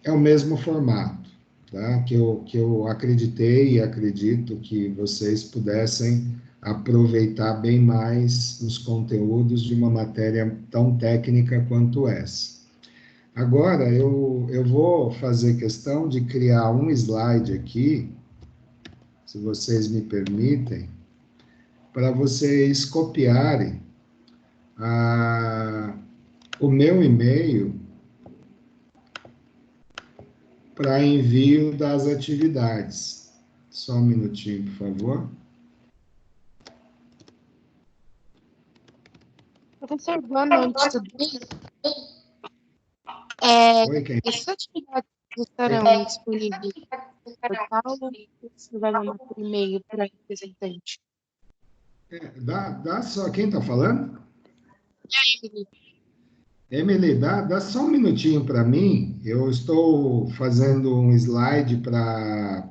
o mesmo formato, tá? Que eu acreditei e acredito que vocês pudessem aproveitar bem mais os conteúdos de uma matéria tão técnica quanto essa. Agora, eu vou fazer questão de criar um slide aqui, se vocês me permitem, para vocês copiarem o meu e-mail para envio das atividades. Só um minutinho, por favor. Professor, boa noite, tudo bem? Oi, quem? Essas atividades estarão disponíveis no portal ou você vai mandar por e-mail para o representante? Dá só, quem está falando? Emily. Emily, dá só um minutinho para mim. Eu estou fazendo um slide para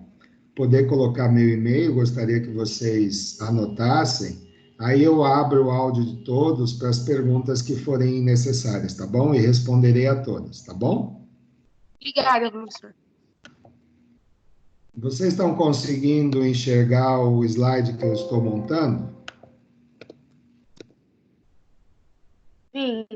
poder colocar meu e-mail. Gostaria que vocês anotassem. Aí eu abro o áudio de todos para as perguntas que forem necessárias, tá bom? E responderei a todas, tá bom? Obrigada, professor. Vocês estão conseguindo enxergar o slide que eu estou montando? Sim.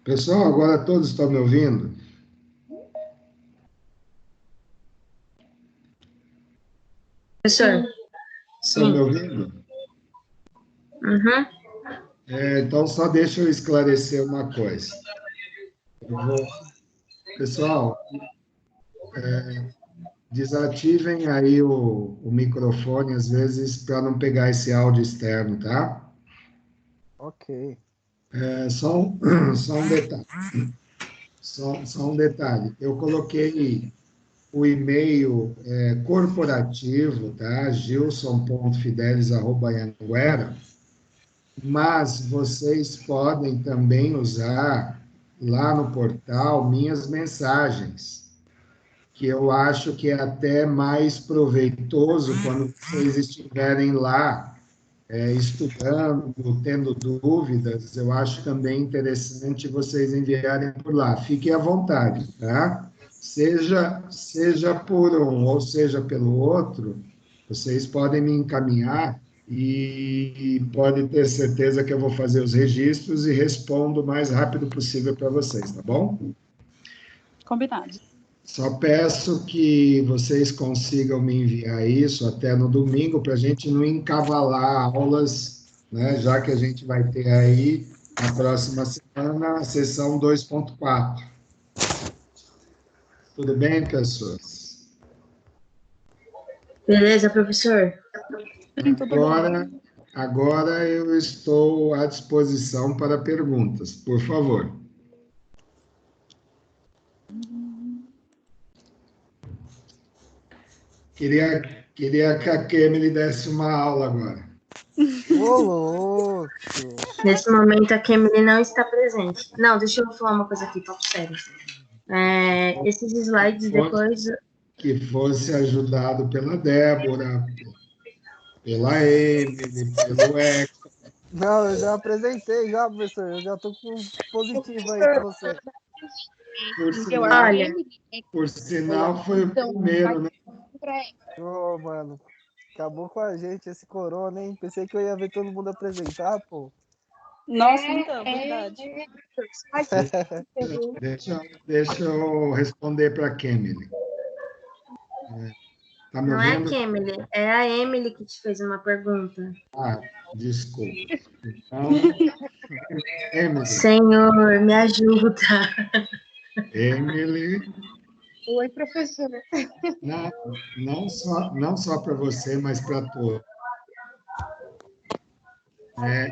Pessoal, agora todos estão me ouvindo? Professor? Estão me Sim. ouvindo? Uhum. Então, só deixa eu esclarecer uma coisa. Pessoal, desativem aí o microfone, às vezes, para não pegar esse áudio externo, tá? Ok. Só um detalhe. Só um detalhe. Eu coloquei o e-mail corporativo, tá? gilson.fidelis@anhanguera, mas vocês podem também usar lá no portal minhas mensagens, que eu acho que é até mais proveitoso quando vocês estiverem lá estudando, tendo dúvidas. Eu acho também interessante vocês enviarem por lá. Fiquem à vontade, tá? Seja por um ou seja pelo outro, vocês podem me encaminhar e podem ter certeza que eu vou fazer os registros e respondo o mais rápido possível para vocês, tá bom? Combinado. Só peço que vocês consigam me enviar isso até no domingo, para a gente não encavalar aulas, né? Já que a gente vai ter aí, na próxima semana, a sessão 2.4. Tudo bem, pessoas? Beleza, professor? Sim, tudo bem. Agora eu estou à disposição para perguntas, por favor. Queria que a Kemily desse uma aula agora. Ô, louco! Nesse momento, a Kemily não está presente. Não, deixa eu falar uma coisa aqui, papo sério. Esses slides depois... Que fosse ajudado pela Débora, pela Emily, pelo Hector. Não, eu já apresentei, já, professor. Eu já tô com positivo aí para você. Por sinal, foi o primeiro, né? Ô, mano, acabou com a gente esse corona, hein? Pensei que eu ia ver todo mundo apresentar, pô. Nossa, então, verdade. Deixa eu responder para a Kemily. Tá me Não é a ouvindo? Kemily, é a Emily que te fez uma pergunta. Ah, desculpa. Então, Emily. Senhor, me ajuda. Emily. Oi, professor. Não só para você, mas para todos.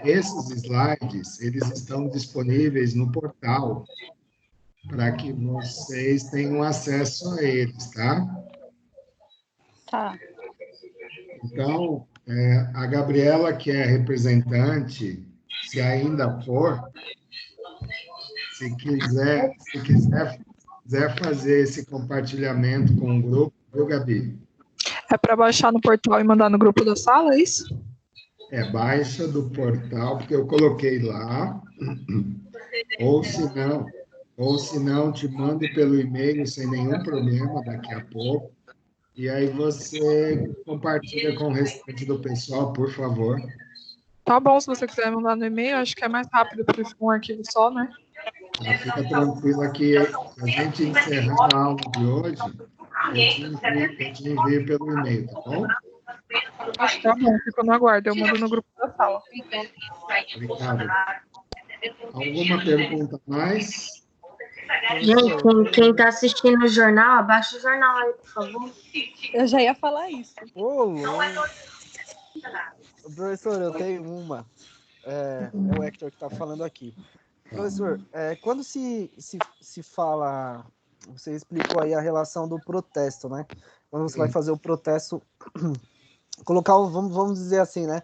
Esses slides, eles estão disponíveis no portal para que vocês tenham acesso a eles, tá? Tá. Então, a Gabriela, que é representante, se ainda for, se quiser fazer esse compartilhamento com o grupo, viu, Gabi? É para baixar no portal e mandar no grupo da sala, é isso? Baixa do portal, porque eu coloquei lá, ou se não, te mando pelo e-mail sem nenhum problema daqui a pouco, e aí você compartilha com o restante do pessoal, por favor. Tá bom, se você quiser mandar no e-mail, acho que é mais rápido, porque for um arquivo só, né? Fica tranquila que a gente encerrando a aula de hoje, eu te envio pelo e-mail, tá bom? Tá bom, fico no aguardo, eu mando no grupo da sala. Obrigado. Alguma pergunta mais? Gente, quem está assistindo o jornal, abaixa o jornal aí, por favor. Eu já ia falar isso. Ô, louco! Professor, eu tenho uma. É o Hector que está falando aqui. Professor, quando se fala, você explicou aí a relação do protesto, né? Quando você vai fazer o protesto, colocar, vamos dizer assim, né?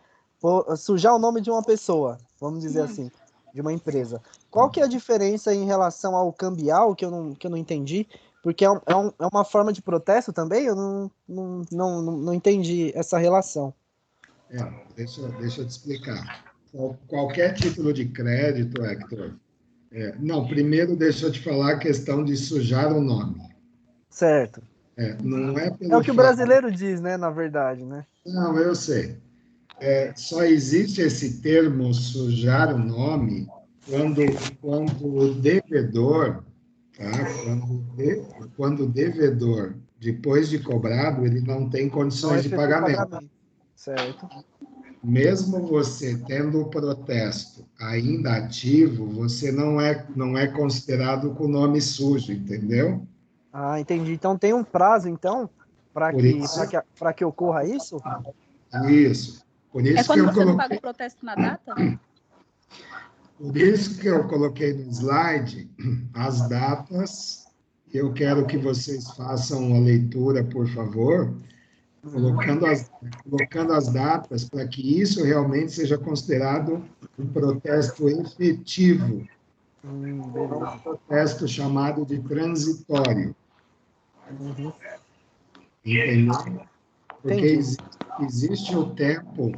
Sujar o nome de uma pessoa, vamos dizer assim, de uma empresa. Qual que é a diferença em relação ao cambial, que eu não entendi? Porque é uma forma de protesto também? Eu não entendi essa relação. Deixa eu te explicar. Qualquer título de crédito, Hector. Não, primeiro deixa eu te falar a questão de sujar o nome. Certo. Não é pelo É o que o brasileiro diz, né, na verdade, né? Não, eu sei. Só existe esse termo sujar o nome quando o devedor, tá? Quando o devedor, depois de cobrado, ele não tem condições de pagamento. Certo. Mesmo você tendo o protesto ainda ativo, você não é considerado com o nome sujo, entendeu? Ah, entendi. Então tem um prazo, então, para que ocorra isso? Isso. Por isso quando que você não paga o protesto na data? Por isso que eu coloquei no slide as datas. Eu quero que vocês façam a leitura, por favor, colocando as datas para que isso realmente seja considerado um protesto efetivo, um protesto chamado de transitório. Entendeu? Porque existe o tempo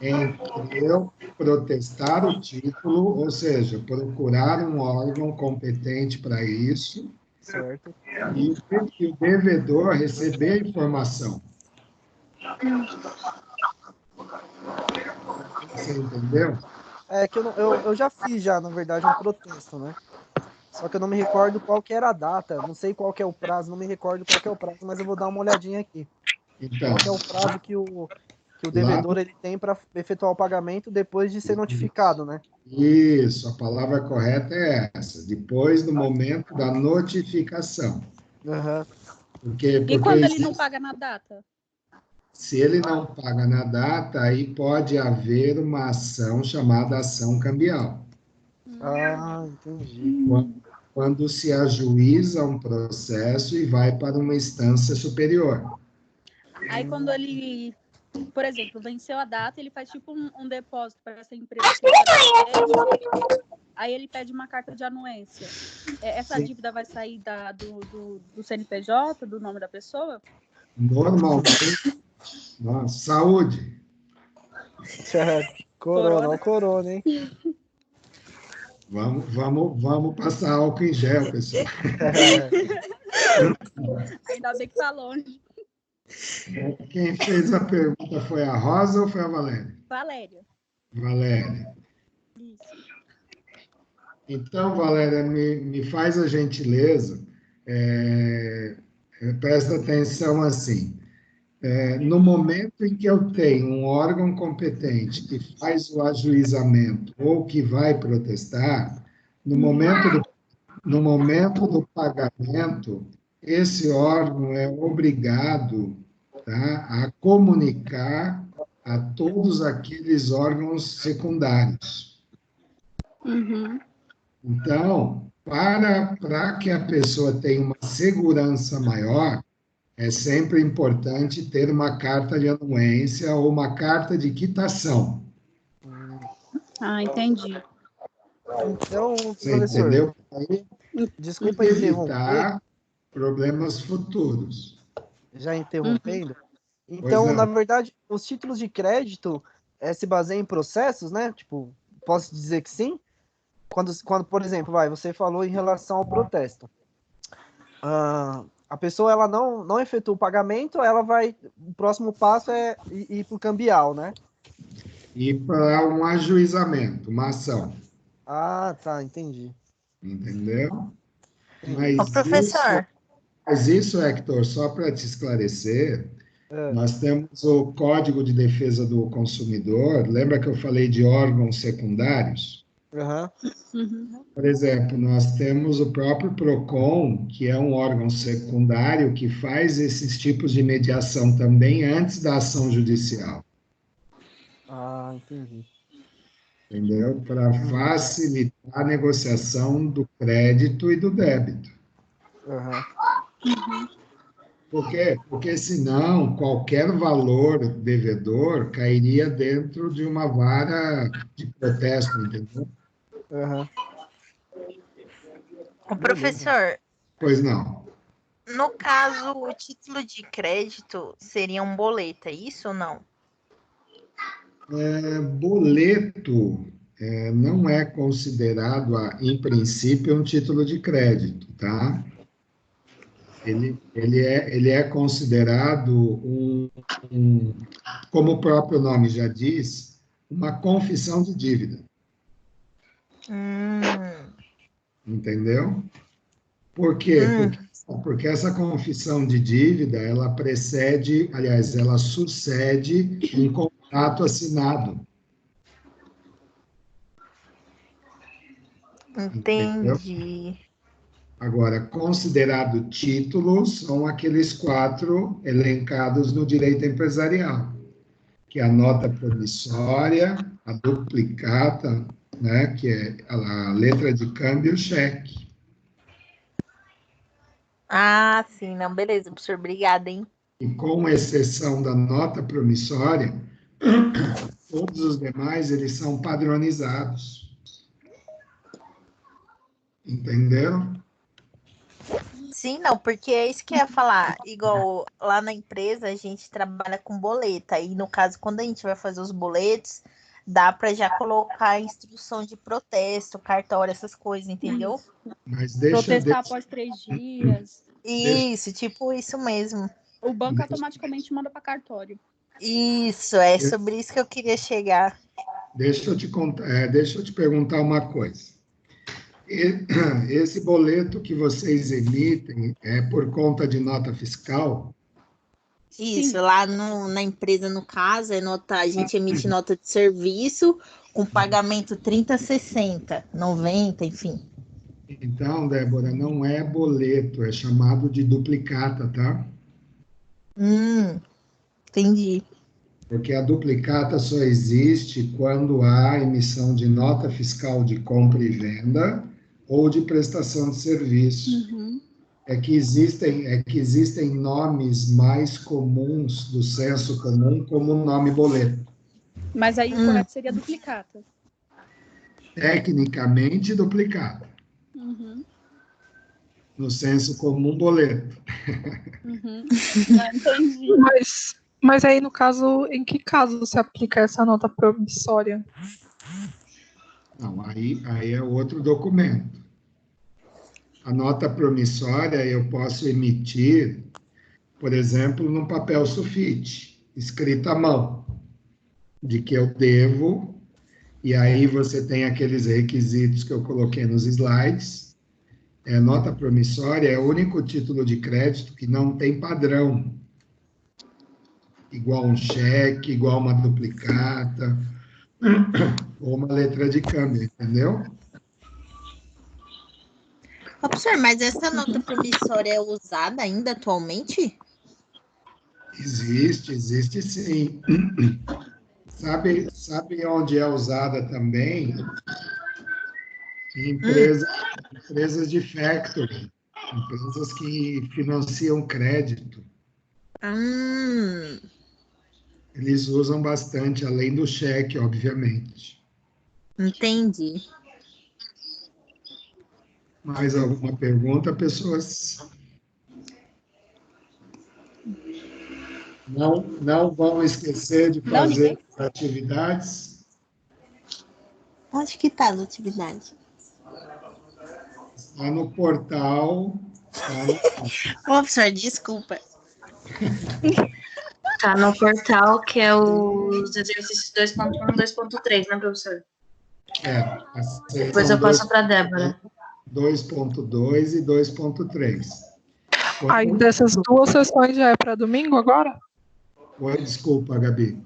em que eu protestar o título, ou seja, procurar um órgão competente para isso, certo, e o devedor receber a informação. Você entendeu? Que eu já fiz já, na verdade, um protesto, né? Só que eu não me recordo qual que era a data, não sei qual que é o prazo, não me recordo qual que é o prazo, mas eu vou dar uma olhadinha aqui. Então, qual que é o prazo que o devedor ele tem para efetuar o pagamento depois de ser notificado, né? Isso, a palavra correta é essa, depois do momento da notificação. Uhum. Porque e quando ele não paga na data? Se ele não paga na data, aí pode haver uma ação chamada ação cambial. Ah, entendi. Quando se ajuiza um processo e vai para uma instância superior. Aí quando ele, por exemplo, venceu a data, ele faz tipo um depósito para essa empresa que ele fez, aí ele pede uma carta de anuência. Essa Sim. dívida vai sair do CNPJ, do nome da pessoa? Normalmente, nossa, saúde. Corona, ó o corona, hein? Vamos passar álcool em gel, pessoal. Ainda bem que tá longe. Quem fez a pergunta foi a Rosa ou foi a Valéria? Valéria. Valéria. Isso. Então, Valéria, me faz a gentileza, presta atenção assim. No momento em que eu tenho um órgão competente que faz o ajuizamento ou que vai protestar, no momento do pagamento, esse órgão é obrigado, tá, a comunicar a todos aqueles órgãos secundários. Uhum. Então, para que a pessoa tenha uma segurança maior, é sempre importante ter uma carta de anuência ou uma carta de quitação. Ah, entendi. Então, Você professor, entendeu? Aí, desculpa interromper, evitar problemas futuros. já interrompendo. Pois Então, não. na verdade, os títulos de crédito se baseiam em processos, né? Tipo, posso dizer que sim? Quando, por exemplo, você falou em relação ao protesto. A pessoa ela não efetua o pagamento, o próximo passo é ir para o cambial, né? E para um ajuizamento, uma ação. Ah, tá, entendi. Entendeu? Ô, professor, Mas isso, Hector, só para te esclarecer, nós temos o Código de Defesa do Consumidor. Lembra que eu falei de órgãos secundários? Por exemplo, nós temos o próprio PROCON, que é um órgão secundário que faz esses tipos de mediação também antes da ação judicial. Ah, entendi. Entendeu? Para facilitar a negociação do crédito e do débito. Por quê? Porque senão qualquer valor devedor cairia dentro de uma vara de protesto, entendeu? ô, professor, Pois não. no caso, o título de crédito seria um boleto, é isso ou não? Boleto não é considerado, em princípio, um título de crédito, tá? Ele é considerado como o próprio nome já diz, uma confissão de dívida. Entendeu? Por quê? Porque essa confissão de dívida, ela precede, aliás, ela sucede um contrato assinado. Entendi. Agora, considerado títulos, são aqueles 4 elencados no direito empresarial, que é a nota promissória, a duplicata, né, que é a letra de câmbio e o cheque. Ah, sim, não, beleza, professor, obrigada, hein? E com exceção da nota promissória, todos os demais, eles são padronizados. Entenderam? Sim, não, porque é isso que eu ia falar. Igual lá na empresa, a gente trabalha com boleta. E no caso, quando a gente vai fazer os boletos, dá para já colocar a instrução de protesto, cartório, essas coisas, entendeu? Mas Protestar após 3 dias. Isso, tipo isso mesmo. O banco automaticamente manda para cartório. Isso, é sobre isso que eu queria chegar. Deixa eu te perguntar uma coisa. Esse boleto que vocês emitem é por conta de nota fiscal? Isso, Sim. lá na empresa, no caso, a gente emite nota de serviço com pagamento 30, 60, 90, enfim. Então, Débora, não é boleto, é chamado de duplicata, tá? Entendi. Porque a duplicata só existe quando há emissão de nota fiscal de compra e venda ou de prestação de serviço. É que existem nomes mais comuns do senso comum, como o nome boleto. Mas aí o correto seria duplicata. Tecnicamente, duplicata. No senso comum, boleto. Entendi. Mas aí, no caso, em que caso você aplica essa nota promissória? Não, aí é outro documento. A nota promissória eu posso emitir, por exemplo, num papel sulfite, escrito à mão, de que eu devo, e aí você tem aqueles requisitos que eu coloquei nos slides. Nota promissória é o único título de crédito que não tem padrão, igual um cheque, igual uma duplicata, ou uma letra de câmbio, entendeu? Ô, professor, mas essa nota promissória é usada ainda atualmente? Existe sim. Sabe onde é usada também? Em empresas de factoring, empresas que financiam crédito. Eles usam bastante, além do cheque, obviamente. Entendi. Mais alguma pergunta, pessoas? Não vão esquecer de fazer as atividades. Acho que tá as atividades. Está no portal. Ô, professor, desculpa. Tá no portal, que é os exercícios 2.1 e 2.3, né, professor? Depois eu passo para a Débora. 2.2 e 2.3. Aí dessas duas sessões já é para domingo agora? Oi, desculpa, Gabi.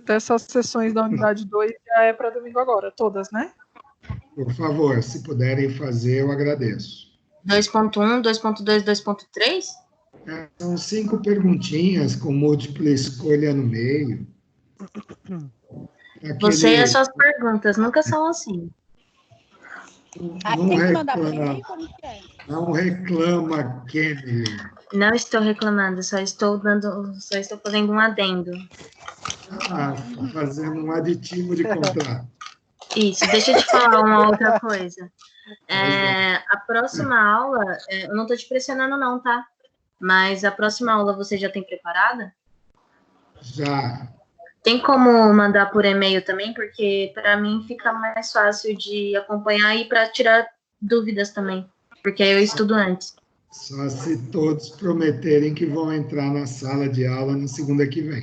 Dessas sessões da unidade 2 já é para domingo agora, todas, né? Por favor, se puderem fazer, eu agradeço. 2.1, 2.2, 2.3? São 5 perguntinhas com múltipla escolha no meio. Você e as suas perguntas nunca são assim. Não reclama, Kennedy. Não estou reclamando, só estou fazendo um adendo. Fazendo um aditivo de contrato. Isso, deixa eu te falar uma outra coisa. A próxima aula, eu não estou te pressionando não, tá? Mas a próxima aula você já tem preparada? Já. Tem como mandar por e-mail também? Porque para mim fica mais fácil de acompanhar e para tirar dúvidas também. Porque eu estudo antes. Só se todos prometerem que vão entrar na sala de aula na segunda que vem.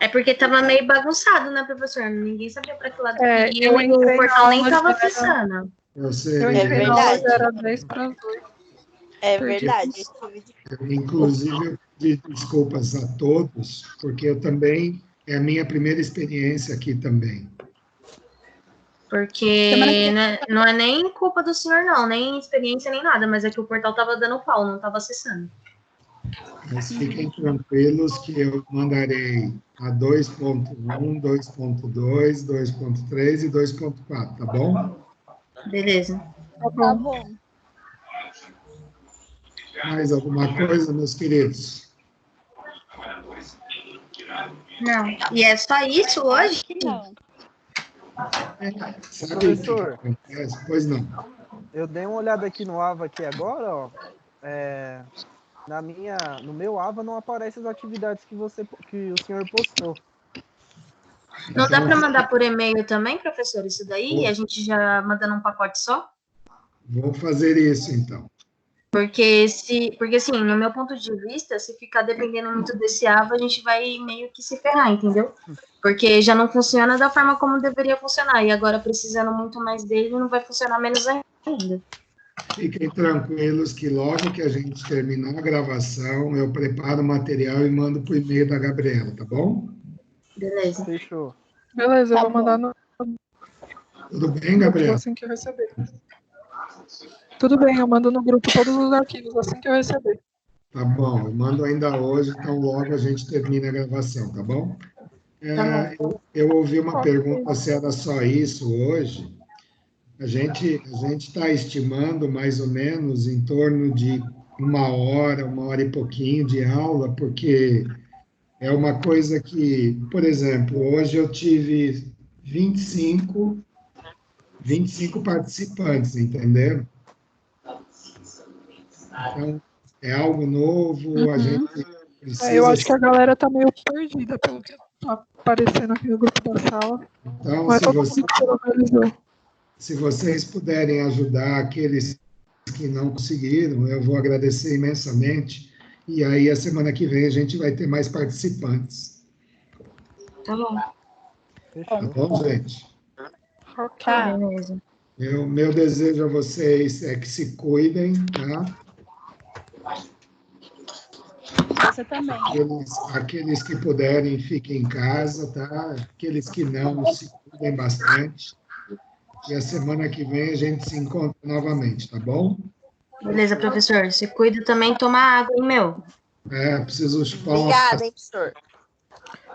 É porque tava meio bagunçado, né, professor? Ninguém sabia para que lado ir. Eu o portal nem tava acessando. Eu sei. Eu entrei na aula, era 10 para as 2. É verdade. Inclusive, eu pedi desculpas a todos, porque eu também, é a minha primeira experiência aqui também. Porque não é nem culpa do senhor, não, nem experiência, nem nada, mas é que o portal tava dando pau, não tava acessando. Mas fiquem tranquilos que eu mandarei a 2.1, 2.2, 2.3 e 2.4, tá bom? Beleza. Tá bom. Mais alguma coisa, meus queridos? Não. E é só isso hoje? Não. Sabe Professor, o que acontece? Pois não. Eu dei uma olhada aqui no AVA aqui agora, ó. No meu AVA não aparecem as atividades que o senhor postou. Não dá para mandar por e-mail também, professor, isso daí? E a gente já manda num pacote só? Vou fazer isso, então. Porque assim, no meu ponto de vista, se ficar dependendo muito desse AVA, a gente vai meio que se ferrar, entendeu? Porque já não funciona da forma como deveria funcionar. E agora, precisando muito mais dele, não vai funcionar menos ainda. Fiquem tranquilos que logo que a gente terminar a gravação, eu preparo o material e mando por e-mail da Gabriela, tá bom? Beleza. Fechou. Beleza, eu vou mandar no Tudo bem, Gabriela? assim que eu receber. Tudo bem, eu mando no grupo todos os arquivos assim que eu receber. Tá bom, eu mando ainda hoje, então logo a gente termina a gravação, tá bom? Eu ouvi uma pergunta se era só isso hoje. A gente está estimando mais ou menos em torno de 1 hora e pouquinho de aula, porque é uma coisa que, por exemplo, hoje eu tive 25 participantes, entenderam? Então, é algo novo, a gente precisa... Eu acho que a galera tá meio perdida pelo que tá aparecendo aqui no grupo da sala. Então, Não é todo mundo que se organizou. se vocês puderem ajudar aqueles que não conseguiram, eu vou agradecer imensamente. E aí, a semana que vem, a gente vai ter mais participantes. Tá bom. Tá bom, gente? Ok. Beleza. Meu desejo a vocês é que se cuidem, tá? Você também. Aqueles que puderem, fiquem em casa, tá? Aqueles que não, se cuidem bastante. E a semana que vem a gente se encontra novamente, tá bom? Beleza, professor. Se cuida também, toma água, hein, meu? Preciso chupar uma Obrigada, hein, professor.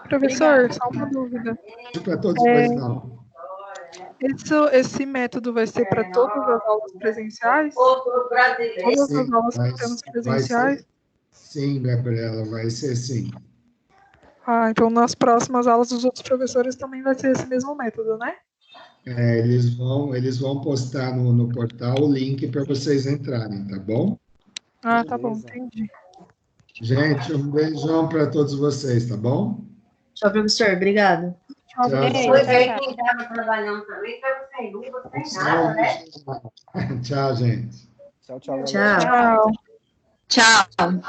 Professor, só uma dúvida. para todos, pois não. Esse método vai ser para todas as aulas presenciais? Todas as aulas que temos presenciais? Sim, Gabriela, vai ser sim. Então nas próximas aulas dos outros professores também vai ser esse mesmo método, né? Eles vão postar no portal o link para vocês entrarem, tá bom? Tá bom, entendi. Gente, um beijão para todos vocês, tá bom? Tchau, professor. Obrigado. Tchau, Beijo, tchau. Quem estava trabalhando também estava sem luva, sem nada, né? Tchau, gente. Tchau, tchau, galera. Tchau. Tchau. Tchau.